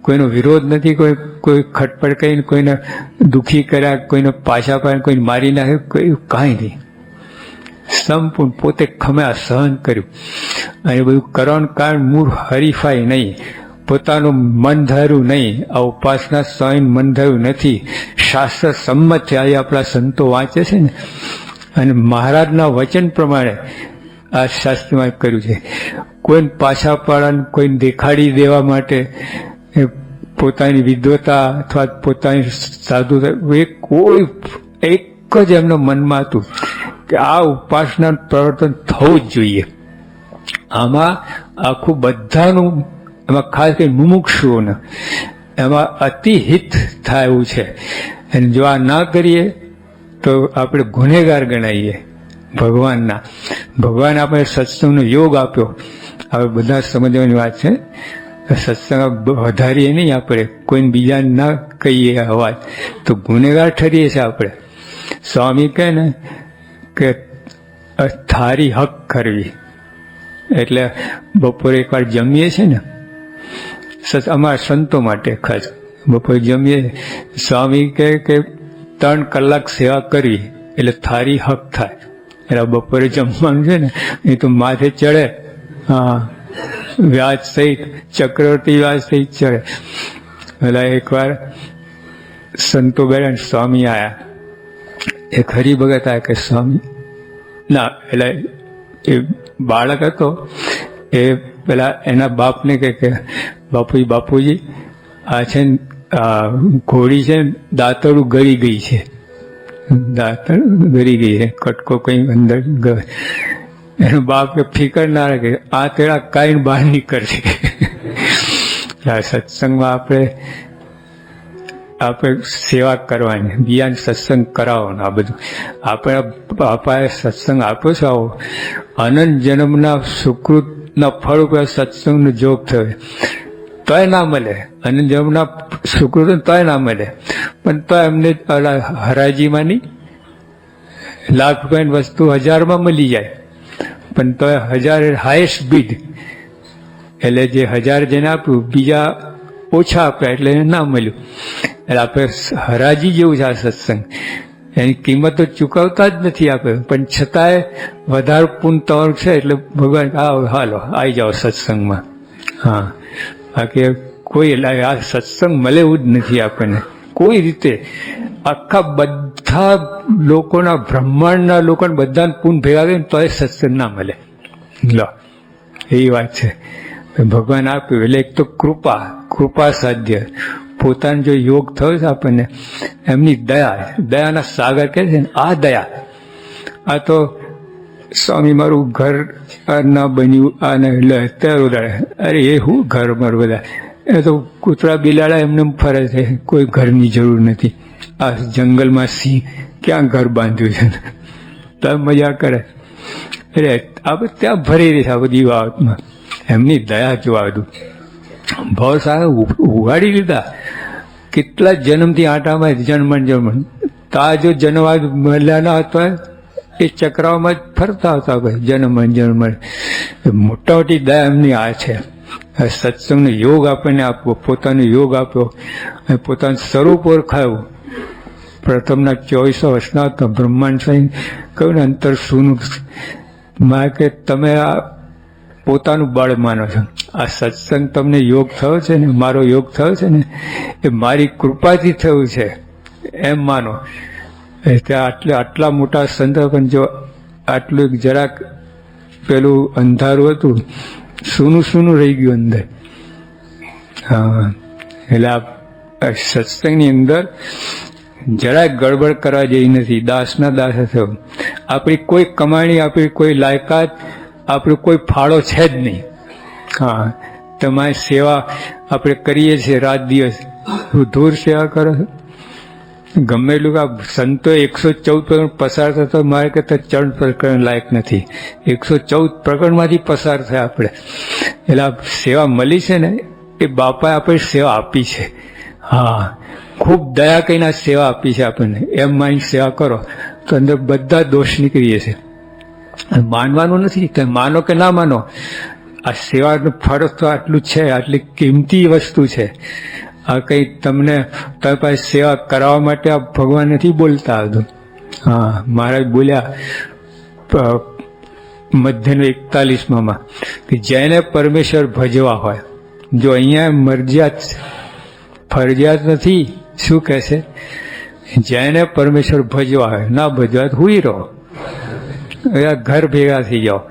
કોઈનો વિરોધ નથી, કોઈ ખટપટ કરીને કોઈને દુઃખી કર્યા, કોઈને પાછા પાડ્યા, કોઈને મારી નાખ્યું, કોઈ કાંઈ નહીં. સંપૂર્ણ પોતે ખમ્યા, સહન કર્યું. અને બધું કરવાનું કારણ મૂળ હરીફાઈ નહીં, પોતાનું મન ધાર્યું નહીં. આ ઉપાસના સ્વયં મન ધાર્યું નથી, શાસ્ત્ર સંમત છે. આ આપણા સંતો વાંચે છે ને, અને મહારાજના વચન પ્રમાણે આ શાસ્ત્રમાં કર્યું છે. કોઈને પાછા પાડવાનું, કોઈને દેખાડી દેવા માટે પોતાની વિદ્વતા અથવા પોતાની સાધુતા એ કોઈ એક જ એમના મનમાં હતું કે આ ઉપાસનાનું પ્રવર્તન થવું જ જોઈએ. આમાં આખું બધાનું, એમાં ખાસ કરીને મુમુક્ષુઓને એમાં અતિહિત થાય એવું છે. અને જો આ ના કરીએ તો આપણે ગુનેગાર ગણાઈએ ભગવાનના. ભગવાન આપણે સત્સંગનો યોગ આપ્યો. હવે બધા સમજવાની વાત છે. સત્સંગ વધારીએ નહીં આપણે, કોઈને બીજાને ના કહીએ અવાજ તો ગુનેગાર ઠરીએ છીએ આપણે. સ્વામી કહે ને કે થારી હક કરવી, એટલે બપોરે એકવાર જમીએ છીએ ને, અમારા સંતો માટે ખાસ બપોરે જમીએ, સ્વામી કહે કે 3 કલાક સેવા કરવી એટલે થારી હક થાય. એટલે બપોરે જમવાનું છે ને એ તો માથે ચડે. હા, વ્યાજ સહિત, ચક્રવર્તી વ્યાજ સહિત ચડે. એટલે એકવાર સંતો બેઠા, સ્વામી આયા. એક હરિભગત આવ્યા કે સ્વામી ના, એટલે એ બાળક હતો, એ પેલા એના બાપને કે બાપુજી આ છે ને ઘોડી છે ને દાંતરડું ગળી ગઈ છે, દાંતરડું ગળી ગઈ છે, કટકો કઈ અંદર ગયો. એનો બાપ કે ફિકર ના રાખે, આ તેડા કાંઈ બહાર નીકળશે. સત્સંગમાં આપણે સેવા કરવાની, બીજાને સત્સંગ કરાવવાનો. આ બધું આપણે બાપાએ સત્સંગ આપ્યો છે. આવો અનંત જન્મના સુકૃતના ફળ ઉપર સત્સંગનો જોગ થયો તોય ના મળે, અનંત જન્મના સુકૃત તોય ના મળે. પણ તો એમને હરાજીમાં નહીં, લાખ રૂપિયાની વસ્તુ 1000માં મળી જાય, પણ તો 1000 હાઈએસ્ટ બીડ. એટલે જે 1000 જેને આપ્યું, બીજા ઓછા આપ્યા એટલે એને ના મળ્યું. એટલે આપણે હરાજી જેવું છે આ સત્સંગ. એની કિંમત તો ચૂકવતા જ નથી આપણે, પણ છતાંય વધારે પૂન તમારું છે એટલે ભગવાન હાલો આવી જાઓ સત્સંગમાં. હા, બાકી કોઈ આ સત્સંગ મળે એવું જ નથી આપણને કોઈ રીતે. આખા બધા લોકોના, બ્રહ્માંડના લોકોને બધાને પૂન ભેગા કરીને તોય સત્સંગ ના મળે. લો, એવી વાત છે. ભગવાન આપ્યું એટલે એક તો કૃપા સાધ્ય. પોતાનો જો યોગ થયો છે આપણને, એમની દયાના સાગર કહે છે ને, આ દયા. આ તો સ્વામી મારું ઘર ના બન્યું આને એટલે અત્યારે અરે એ હું ઘર મારું, બધા એ તો કૂતરા બિલાડા એમને ફરે છે, કોઈ ઘરની જરૂર નથી. આ જંગલમાં સિંહ ક્યાં ઘર બાંધ્યું છે, તો મજા કરે. અરે આપણે ત્યાં ભરી રહી છે આ બધી વાતમાં. એમની દયા જોવા દઉં. ભાવ સારા ઉગાડી લીધા, કેટલા જન્મથી આટામાં જન્મ. તા જો જન્મવા મળ્યા ના હતા એ ચક્રાઓમાં જ ફરતા હતા ભાઈ, જન્મ. મોટા મોટી દયા એમની આ છે. સત્સંગનો યોગ આપણને આપવો, પોતાનો યોગ આપ્યો, અને પોતાનું સ્વરૂપ ઓળખાયું. પ્રથમના 2400 વર્ષના હતા બ્રહ્માંડ સ્વામી કહ્યું ને, અંતર શું માં કે તમે આ પોતાનું બળ માનો છો. આ સત્સંગ તમને યોગ થયો છે ને, મારો યોગ થયો છે ને, એ મારી કૃપાથી થયું છે એમ માનો. ત્યાં આટલા મોટા સંત પણ જો આટલું જરાક પેલું અંધારું હતું, સૂનું રહી ગયું અંદર. હા, એટલે આ સત્સંગની અંદર જરાક ગડબડ કરવા જેવી નથી. દાસના દાસ થયો. આપણી કોઈ કમાણી, આપણી કોઈ લાયકાત, આપણો કોઈ ફાળો છે જ નહીં. હા, તમારી સેવા આપણે કરીએ છીએ રાત દિવસ, ધૂર સેવા કરો છો. ગમે એટલું આ સંતો 114 પ્રકરણ પસાર થતો, મારે કરતા 4 પ્રકરણ લાયક નથી. 114 પ્રકરણમાંથી પસાર થયા આપણે. એટલે આ સેવા મળી છે ને, એ બાપાએ આપણે સેવા આપી છે. હા, ખૂબ દયા કહીને આ સેવા આપી છે આપણને, એમ માની સેવા કરો તો અંદર બધા દોષ નીકળી જશે. માનવાનું નથી, તમે માનો કે ના માનો, આ સેવાનું ફરજ તો આટલું છે, આટલી કિંમતી વસ્તુ છે. આ કઈ તમને તમારી પાસે સેવા કરાવવા માટે આ ભગવાન નથી બોલતા આવતું. હા, મહારાજ બોલ્યા મધ્યનો 41માં કે જેને પરમેશ્વર ભજવા હોય, જો અહીંયા મરજિયાત ફરજિયાત નથી, શું કહે છે? જેને પરમેશ્વર ભજવા હોય, ના ભજવા હુઈ રહો, ઘર ભેગા થઈ જાઓ,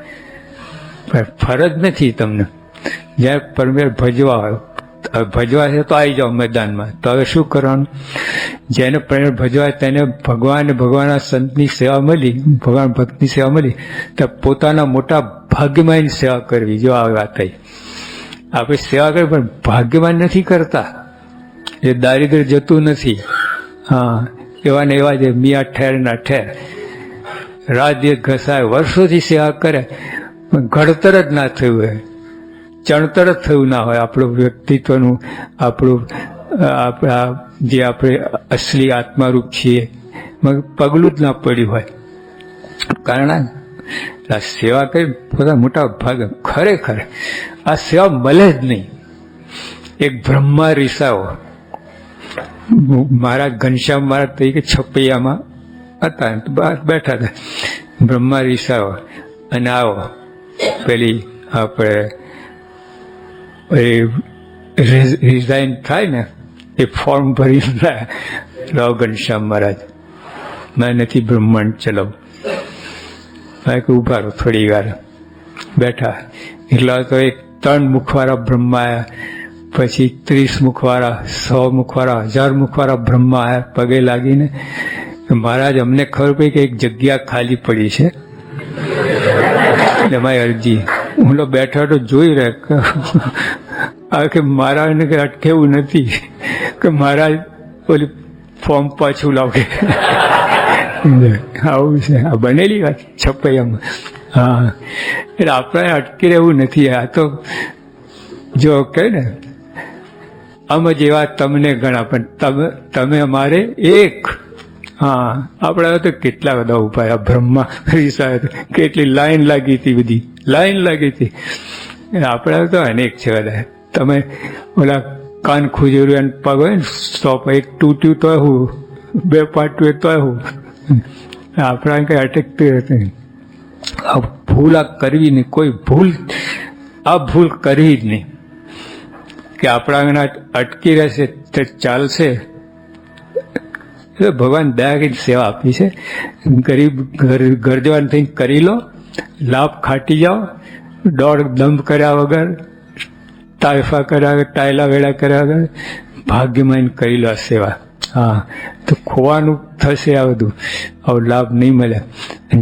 ફરજ નથી તમને. જ્યારે પરમેશ્વર ભજવા હોય, ભજવા છે તો આવી જાઓ મેદાનમાં. તો હવે શું કરવાનું? જેને પરમેશ્વર ભજવા તેને ભગવાન ભગવાનના સંતની સેવા મળી, ભગવાન ભક્તની સેવા મળી, તો પોતાના મોટા ભાગ્યમાની સેવા કરવી. જો આ વાત થઈ, આપણે સેવા કરી પણ ભાગ્યમાન નથી કરતા, એ દારિદ્ર જતું નથી. હા, એવા ને એવા જે મિયા ઠેર ના ઠેર, રાત દિવસ ઘસાય, વર્ષોથી સેવા કરે પણ ઘડતર જ ના થયું હોય, ચણતર જ થયું ના હોય આપણું વ્યક્તિત્વનું, આપણું આપણા જે આપણે અસલી આત્મારૂપ છીએ પગલું જ ના પડ્યું હોય. કારણ આ સેવા કરી પોતા મોટા ભાગ ખરેખર આ સેવા મળે જ નહીં. એક બ્રહ્મા રિસાઓ મહારાજ ઘનશ્યામ મહારાજ તરીકે છપૈયામાં હતા, બહાર બેઠા હતા. બ્રહ્મા રિસાઓ અને આવો પેલી આપણે રિઝાઇન થાય ને એ ફોર્મ ભરીને રાવ ઘનશ્યામ મહારાજ, મેં નથી બ્રહ્માંડ ચલાવું. મેં કે ઉભા રહો થોડી વાર. બેઠા એટલા તો એક 3 મુખવાળા બ્રહ્મા આવ્યા, પછી 30 મુખવાળા, 100 મુખવાળા, 1000 મુખવાળા બ્રહ્મા આવ્યા પગે લાગીને. મહારાજ અમને ખબર પડી કે એક જગ્યા ખાલી પડી છે, એમાં અરજી. હું તો બેઠો તો જોઈ રહ્યા કે મહારાજને કે અટકેવું નથી કે મહારાજ ઓલી ફોર્મ પાછું લાવડે. આવું છે આ બનેલી વાત છપૈયામાં. હા, એટલે આપણે અટકી રહેવું નથી. આ તો જો કહે ને આમ જ એવા તમને ઘણા, પણ તમે અમારે એક. હા, આપણા તો કેટલા બધા ઉપાય. બ્રહ્મા રિસાય કેટલી લાઈન લાગી હતી, બધી લાઈન લાગી હતી. આપણા તો અનેક છે બધા. તમે ઓલા કાન ખુજર્યું પગ હોય ને, 100 એક તૂટ્યું તો હું, 2 પાટ્યું તો હું, આપણા કઈ અટકતું નથી. આ ભૂલ આ કરવી નહીં, કોઈ ભૂલ આ ભૂલ કરવી જ નહીં કે આપણા અટકી રહેશે તો ચાલશે. ભગવાન દયા કરીને સેવા આપી છે. ગરીબ ઘર જવાન થઈને કરી લો, લાભ ખાટી જાઓ, દોડ દંભ કર્યા વગર, તાયફા કર્યા વગર, ટાયલા વેળા કર્યા વગર ભાગ્યમાન કરી લો સેવા. હા, તો ખોવાનું થશે આ બધું, આવો લાભ નહીં મળે.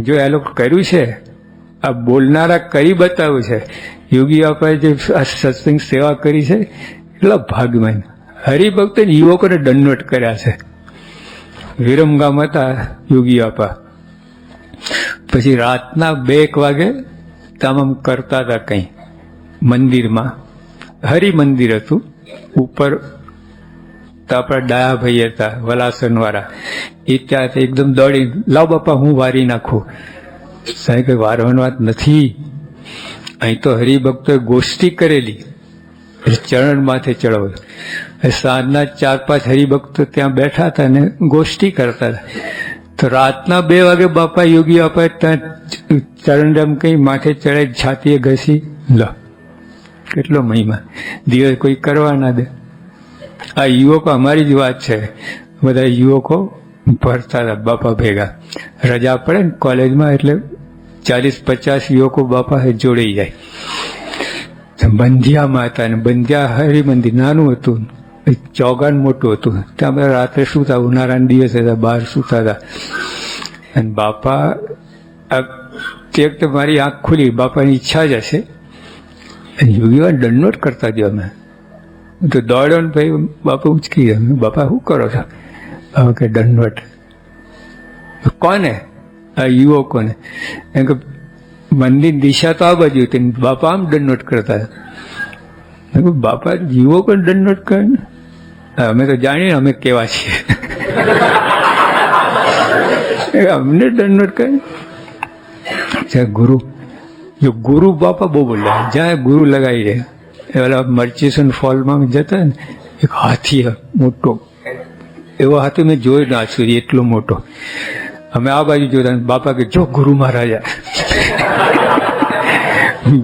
જો એ લોકો કર્યું છે, આ બોલનારા કરી બતાવ્યું છે. યોગી બાપાએ જે આ સત્સંગ સેવા કરી છે એટલા ભાગ્યમાન. હરિભક્ત યુવકોને દંડવટ કર્યા છે. વિરમગામ હતા યોગી બાપા, પછી રાતના 2 વાગે તમામ કરતા હતા કંઈ મંદિરમાં. હરિમંદિર હતું ઉપર. તો આપણા ડાયાભાઈ હતા વલાસન વાળા, એ ત્યાં એકદમ દોડી, લાવ બાપા હું વારી નાખું. સાહેબ વારવાની વાત નથી, અહીં તો હરિભક્તોએ ગોષ્ઠી કરેલી, ચરણ માથે ચડાવે. સાંજના 4-5 હરિભક્તો ત્યાં બેઠા હતા ને ગોષ્ઠી કરતા હતા. તો રાતના 2 વાગે બાપા યોગી બાપા ત્યાં ચરણરામ કઈ માથે ચડાઈ, છાતીએ ઘસી લો. કેટલો મહિમા! દિવસ કોઈ કરવા ના દે. આ યુવકો, અમારી જ વાત છે, બધા યુવકો ભરતા હતા બાપા ભેગા. રજા પડે ને કોલેજમાં એટલે 40-50 યુવકો બાપા જોડાઈ જાય. બંધિયામાં હતા ને બંધિયા હરિમંદિર નાનું હતું, ચોગાન મોટું હતું. ત્યાં બધા રાત્રે સૂતા, ઉનાળાના દિવસે બહાર સૂતા હતા. અને બાપા તે વખતે મારી આંખ ખુલી, બાપાની ઈચ્છા જ હશે. યોગીઓ દંડવટ કરતા જ અમે તો દોડ્યો ને ભાઈ બાપા ઉચકી ગયા. બાપા શું કરો છો? હવે કે દંડવટ. કોને? આ યુવકોને. એમ કે મંદિર દિશા તો આ બાજુ હતી, બાપા આમ દંડવટ કરતા. બાપા યુવકોને દંડવટ કરે ને, અમે તો જાણીએ અમે કેવા છીએ. અમને દંડવત કરે ગુરુ. જો ગુરુ બાપા બહુ બોલ્યા, જ્યાં ગુરુ લગાવી દે. પેલા મર્ચિસન ફોલમાં જતા ને, એક હાથી મોટો, એવો હાથી મેં જોઈ ના સુધી, એટલો મોટો. અમે આ બાજુ જોતા, બાપા કે જો ગુરુ મહારાજા.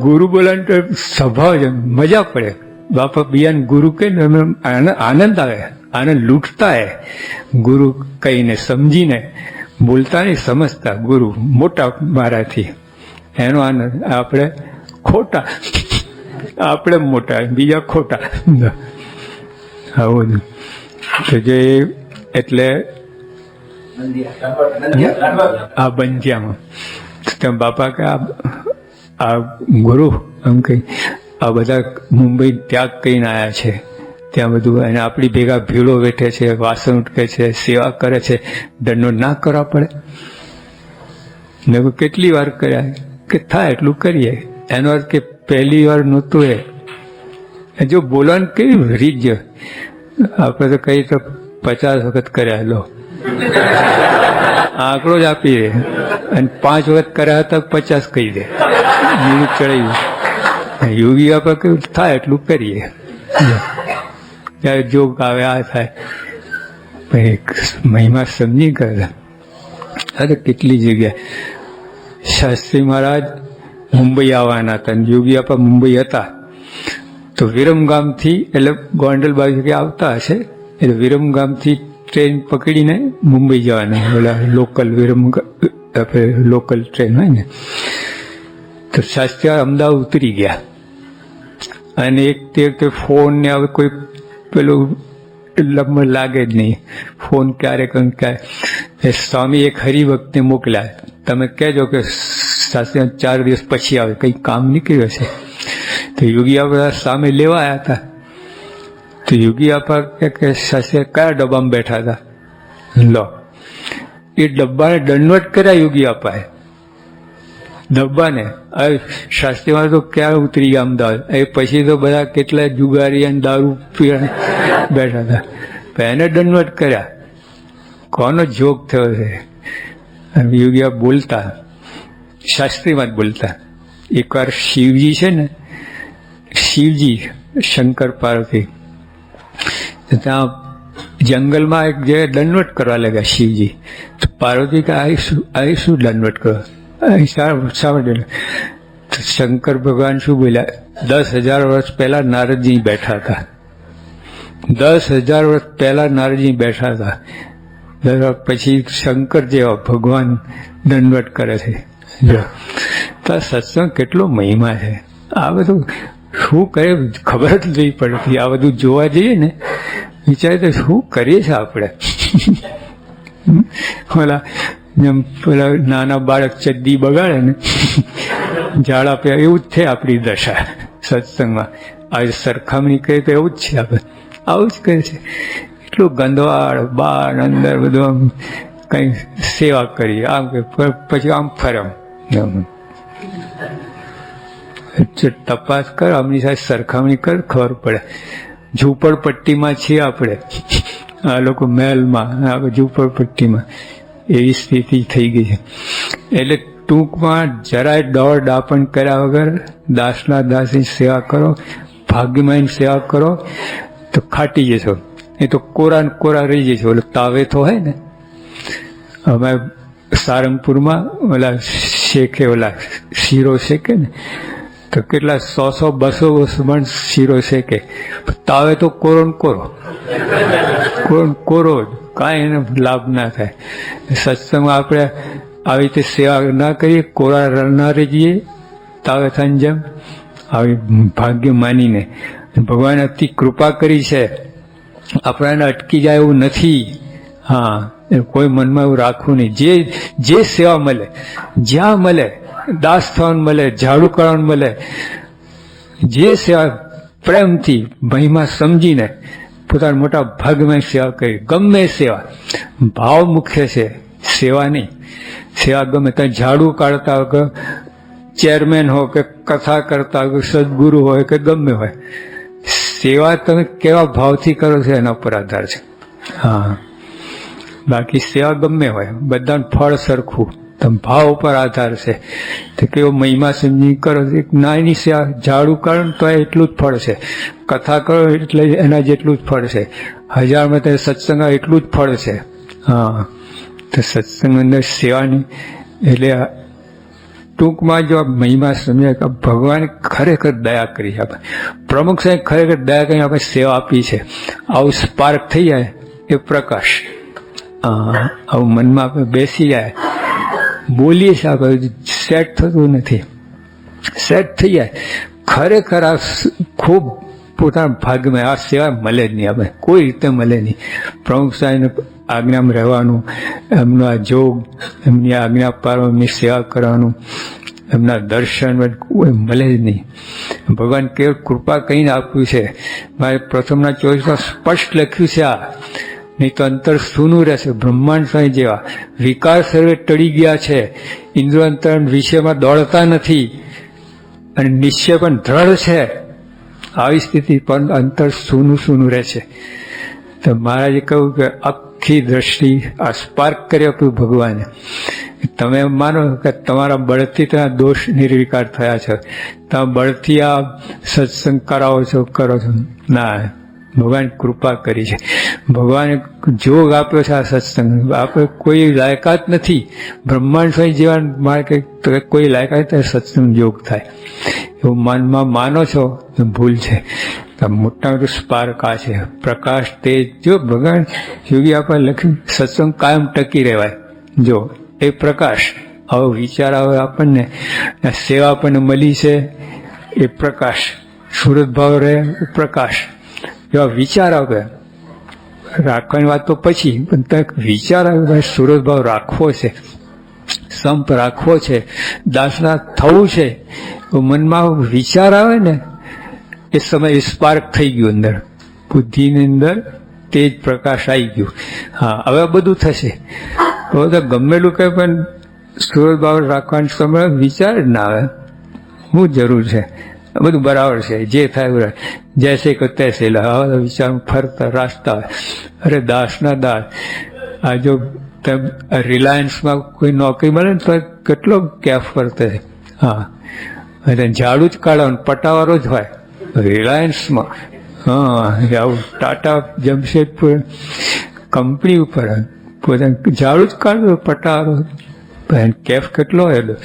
ગુરુ બોલાને તો સ્વભાવ છે, મજા પડે. બાપા બિયાન ગુરુ કહે ને આનંદ આવે, આનંદ લૂંટતા હે. ગુરુ કહીને સમજીને બોલતા નહીં, સમજતા. ગુરુ મોટા મારાથી એનો આનંદ. આપણે ખોટા, આપણે મોટા, બીજા ખોટા. આવું તો જે એટલે આ બંધ્યામાં તમે બાપા કે આ ગુરુ એમ કઈ આ બધા મુંબઈ ત્યાગ કરીને આવ્યા છે, ત્યાં બધું અને આપણી ભેગા ભીડો બેઠે છે, વાસણ ઉટકે છે, સેવા કરે છે, દંડો ના કરવા પડે ને? કેટલી વાર કર્યા કે થાય એટલું કરીએ. એનો અર્થ કે પહેલી વાર નહોતું એ. જો બોલવાનું કેવી રીત છે, આપણે તો કઈ તો 50 વખત કર્યા લો, આંકડો જ આપી દે. અને 5 વખત કર્યા હતા 50 કહી દે, મિનિટ ચડાવી. યોગી આપણે કેવું થાય એટલું કરીએ. ત્યારે જોગ આવે, આ થાય, મહિમા સમજી કરે. અરે કેટલી જગ્યાએ શાસ્ત્રી મહારાજ મુંબઈ આવવાના હતા, યોગી આપા મુંબઈ હતા. તો વિરમગામથી, એટલે ગોંડલ બાજુ કે આવતા હશે, એટલે વિરમગામથી ટ્રેન પકડીને મુંબઈ જવાના. ઓલા લોકલ આપણે લોકલ ટ્રેન હોય ને, તો શાસ્ત્રી અમદાવાદ ઉતરી ગયા. અને એક તે ફોન ને હવે કોઈ પેલું લંબર લાગે જ નહીં, ફોન ક્યારેક ક્યારે. સ્વામી એક હરિભક્તને મોકલ્યા, તમે કહેજો કે શાસ્ત્રી 4 દિવસ પછી આવે, કંઈ કામ નીકળ્યું હશે. તો યોગી આપા સામે લેવા આવ્યા હતા. તો યોગી આપા કે શાસ્ત્રી કયા ડબ્બામાં બેઠા હતા? લો, એ ડબ્બાને દંડવત કર્યા યોગી આપાએ, ડબ્બાને. હવે શાસ્ત્રીમાં તો ક્યાં ઉતરી ગયા અમદાવાદ. એ પછી તો બધા કેટલા જુગારી અને દારૂ પીવા બેઠા હતા, એને દંડવત કર્યા. કોનો જોગ થયો છે? યોગી આપ બોલતા, શાસ્ત્રીમાં જ બોલતા. એકવાર શિવજી છે ને, શિવજી શંકર પાર્વતી, ત્યાં જંગલમાં એક જગ્યાએ દંડવત કરવા લાગ્યા શિવજી. તો પાર્વતી કે આ શું દંડવત કરો? શંકર ભગવાન શું બોલ્યા? 10,000 વર્ષ પહેલા નારદજી બેઠા હતા. 10,000 વર્ષ પહેલા નારદજી બેઠા હતા. પછી શંકર જેવા ભગવાન દંડવત કરે છે. જો તો સત્સંગ કેટલો મહિમા છે. આ બધું શું કરે ખબર જ નહીં પડતી. આ બધું જોવા જઈએ ને, વિચારે તો શું કરીએ છીએ આપણે. ઓલા જેમ પેલા નાના બાળક ચડ્ડી બગાડે ને, ઝાડા પે, એવું જ છે આપણી દશા સત્સંગમાં. આજે સરખામણી કરીએ તો એવું જ છે. આપણે આવું જ કરે છે. એટલું ગંદવાડ બાર અંદર બધું આમ કઈ સેવા કરીએ, આમ પછી આમ ફરમ. તપાસ કર, આમની સાથે સરખામણી કર, ખબર પડે. ઝૂંપડપટ્ટીમાં છીએ આપણે, આ લોકો મહેલમાં, ઝૂંપડપટ્ટીમાં. એવી સ્થિતિ થઈ ગઈ છે. એટલે ટૂંકમાં જરાય દોડ દાપણ કર્યા વગર દાસના દાસની સેવા કરો, ભાગ્યમાની સેવા કરો તો ખાટી જશો. એ તો કોરા ને કોરા રહી જશો. ઓલો તાવેથો હોય ને, અમે સારંગપુરમાં ઓલા શેખે, ઓલા શીરો શેકે ને, તો કેટલા 100-200 મણ શીરો શેકે. તાવે તો કોરો ને કોરો, કોરો જ, કાંઈ એને લાભ ના થાય. સત્સંગમાં આપણે આવી રીતે સેવા ના કરીએ, કોરા ના રહી જઈએ તાવેથાની જેમ, આવી ભાગ્ય માનીને. ભગવાને અતિ કૃપા કરી છે, આપણાને અટકી જાય એવું નથી. હા, કોઈ મનમાં એવું રાખવું નહીં. જે સેવા મળે, જ્યાં મળે, દાસ થવાનું મળે, ઝાડુ કરવાનું મળે, જે સેવા પ્રેમથી મહિમા સમજીને પોતાના મોટા ભાગમાં સેવા કરી, ગમે સેવા, ભાવ મુખ્ય છે, સેવા નહીં. સેવા ગમે ત્યાં ઝાડુ કાઢતા હોય કે ચેરમેન હોય કે કથા કરતા હોય, સદગુરુ હોય કે ગમે હોય, સેવા તમે કેવા ભાવથી કરો છો એના પર આધાર છે. હા, બાકી સેવા ગમે હોય, બધાનું ફળ સરખું, તમે ભાવ ઉપર આધાર છે. તો કેવો મહિમા સમજી કરો, એક નાની સેવા, ઝાડુ કરો ને તો એટલું જ ફળ છે, કથા કરો એટલે એના જેટલું જ ફળ છે, 1000માં તો સત્સંગ એટલું જ ફળ છે. હા, તો સત્સંગ અંદર સેવાની એટલે ટૂંકમાં જો મહિમા સમજે કે ભગવાને ખરેખર દયા કરી છે, પ્રમુખ સાહેબ ખરેખર દયા કરીને આપણે સેવા આપી છે. આવું સ્પાર્ક થઈ જાય એ પ્રકાશ. આવું મનમાં આપણે બેસી જાય, બોલીએ છીએ આપણે, સેટ થતું નથી, સેટ થઈ જાય ખરેખર આ ખૂબ પોતાના ભાગ્યમાં આ સેવા મળે જ નહીં, આપણે કોઈ રીતે મળે નહીં. પ્રમુખ સાહેબને આજ્ઞામાં રહેવાનું, એમનો આ જોગ, એમની આજ્ઞા પાડવા, એમની સેવા કરવાનું, એમના દર્શન કોઈ મળે જ નહીં. ભગવાન કેવળ કૃપા કહીને આપ્યું છે. મારે પ્રથમના 24માં સ્પષ્ટ લખ્યું છે આ, નહીં તો અંતર સૂનું રહેશે. બ્રહ્માંડ સ્વામી જેવા વિકાર સર્વે ટળી ગયા છે, ઇન્દ્ર અંતર વિષયમાં દોડતા નથી અને નિશ્ચય પણ દ્રઢ છે. આવી સ્થિતિ પણ અંતર સૂનું સૂનું રહેશે. તો મહારાજે કહ્યું કે આખી દ્રષ્ટિ આ સ્પાર્ક કરી આપ્યું ભગવાને. તમે માનો કે તમારા બળથી ત્યાં દોષ નિર્વિકાર થયા છે, તમે બળથી આ સત્સંગ કરાવો છો, કરો છો, ના, ભગવાન કૃપા કરી છે. ભગવાને જોગ આપ્યો છે આ સત્સંગ. આપણે કોઈ લાયકાત નથી, બ્રહ્માંડ સ્વયં જેવા મારે કોઈ લાયકાત સત્સંગ યોગ થાય એવું મનમાં માનો છો તો ભૂલ છે. મોટા મોટું સ્પાર્ક આ છે, પ્રકાશ, તેજ. જો ભગવાન યોગી આપણે લખ્યું સત્સંગ કાયમ ટકી રહેવાય, જો એ પ્રકાશ. આવો વિચાર આવે આપણને, સેવા આપણને મળી છે એ પ્રકાશ, સુરત ભાવ રહે એ પ્રકાશ. એવા વિચાર આવે, રાખવાની વાત તો પછી, પણ ત્યાં વિચાર આવે ભાઈ સુરત ભાવ રાખવો છે, સંપ રાખવો છે, દાસના થવું છે, મનમાં વિચાર આવે ને એ સમય સ્પાર્ક થઈ ગયું, અંદર બુદ્ધિની અંદર તેજ પ્રકાશ આવી ગયું. હા, હવે બધું થશે. તો ગમેલું કંઈ પણ સુરત ભાવ રાખવાનો સમય વિચાર જ ના આવે, શું જરૂર છે, બધું બરાબર છે, જે થાય બરાબર, જૈસે કે તૈસે. હવે વિચાર ફરતા રાસ્તા હોય. અરે દાસના દાસ, આ જો રિલાયન્સમાં કોઈ નોકરી મળે ને તો કેટલો કેફ ફરતે છે. હા, અને ઝાડુ જ કાઢવાનું, પટાવાળો જ હોય રિલાયન્સમાં. હા, આવું ટાટા જમશેદપુર કંપની ઉપર પોતાને ઝાડુ જ કાઢવું, પટાવાળો, કેફ કેટલો હોય.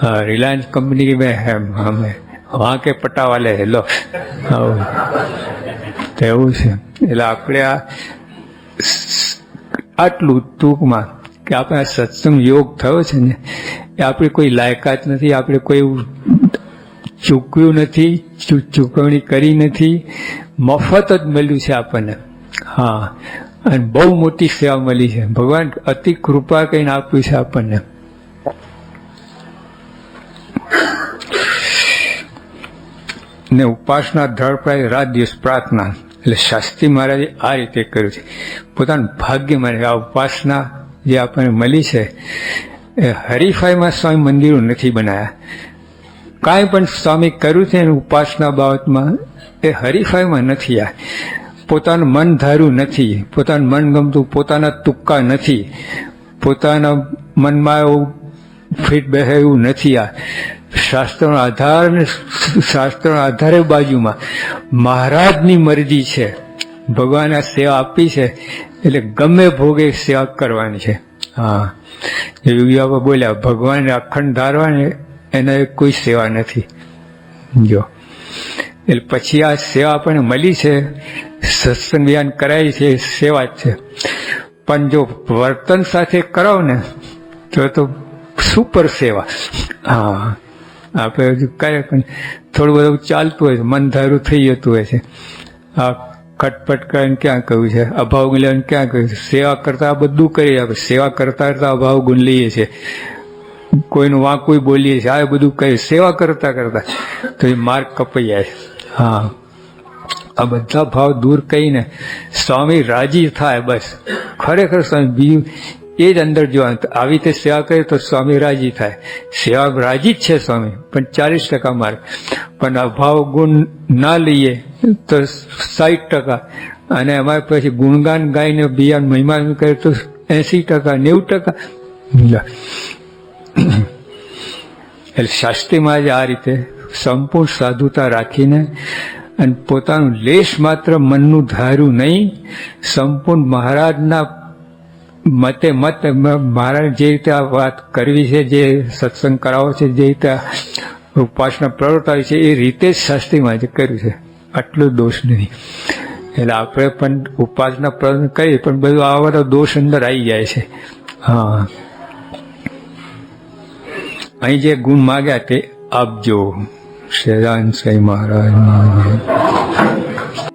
હા, રિલાયન્સ કંપની મેં હમે વહાં કે પટા વાલે હેલો, એવું છે. એટલે આપણે આટલું ટૂંકમાં કે આપણે આ સત્સંગ યોગ થયો છે ને એ આપણી કોઈ લાયકાત નથી, આપણે કોઈ ચૂકવ્યું નથી, ચૂકવણી કરી નથી, મફત જ મળ્યું છે આપણને. હા, અને બહુ મોટી સેવા મળી છે. ભગવાન અતિ કૃપા કરીને આપ્યું છે આપણને. ને ઉપાસના ધડપડાય, રાત દિવસ પ્રાર્થના. એટલે શાસ્ત્રી મહારાજે આ રીતે કર્યું છે. પોતાનું ભાગ્ય માને આ ઉપાસના જે આપણને મળી છે એ હરીફાઈમાં સ્વામી મંદિરો નથી બનાવ્યા. કાંઈ પણ સ્વામી કર્યું છે એની ઉપાસના બાબતમાં એ હરીફાઈમાં નથી. આ પોતાનું મન ધાર્યું નથી, પોતાનું મન ગમતું, પોતાના તુક્કા નથી, પોતાના મનમાં એવું ફીટ બેસે એવું નથી. આ શાસ્ત્રનો આધાર ને શાસ્ત્રના આધારે બાજુમાં મહારાજની મરજી છે. ભગવાને આ સેવા આપી છે એટલે ગમે ભોગે સેવા કરવાની છે. હા, યોગી બાબા બોલ્યા ભગવાનને અખંડ ધારવાની એને કોઈ સેવા નથી. જો એટલે પછી આ સેવા આપણને મળી છે, સત્સંગ જ્ઞાન કરાય છે, સેવા જ છે. પણ જો વર્તન સાથે કરાવો ને તો સુપર સેવા. હા, આપણે હજુ કાંઈ પણ થોડું બધું ચાલતું હોય છે, મન ધારું થઈ જતું હોય છે. આ ખટપટ કરીને ક્યાં કહ્યું છે, અભાવ ગુણ લેવાનું ક્યાં કહ્યું છે. સેવા કરતા બધું કરીએ આપણે, સેવા કરતા કરતા અભાવ ગુણ લઈએ છીએ, કોઈનું વાંકું બોલીએ છીએ, આ બધું કહીએ સેવા કરતા કરતા, તો એ માર્ગ કપાઈ જાય. હા, આ બધા ભાવ દૂર કરીને સ્વામી રાજી થાય બસ. ખરેખર સ્વામી બીજું એ જ અંદર જોવાનું. આવી રીતે સેવા કરીએ તો સ્વામી રાજી થાય. સેવા રાજી જ છે સ્વામી, પણ 40% માર્ક. પણ અભાવ ગુણ ના લઈએ તો 60%. અને અમારે પછી ગુણગાન ગાઈને બીજા મહિમા કરે તો 80%, 90%. એટલે શાસ્ત્રીમાં જ આ રીતે સંપૂર્ણ સાધુતા રાખીને અને પોતાનું લેશ માત્ર મનનું ધાર્યું નહીં, સંપૂર્ણ મહારાજના મતે મહારાજ જે રીતે આ વાત કરવી છે, જે સત્સંગ કરાવો છે, જે રીતે ઉપાસના પ્રવર્તાવી છે, એ રીતે જ શાસ્ત્રીમાં જ કર્યું છે. આટલો દોષ નહીં. એટલે આપણે પણ ઉપાસના પ્રવર્તન કરીએ પણ બધું આવા બધા દોષ અંદર આવી જાય છે. હા, અહીં જે ગુણ માગ્યા તે આપજો. શેરાન સાઈ મહારાજ.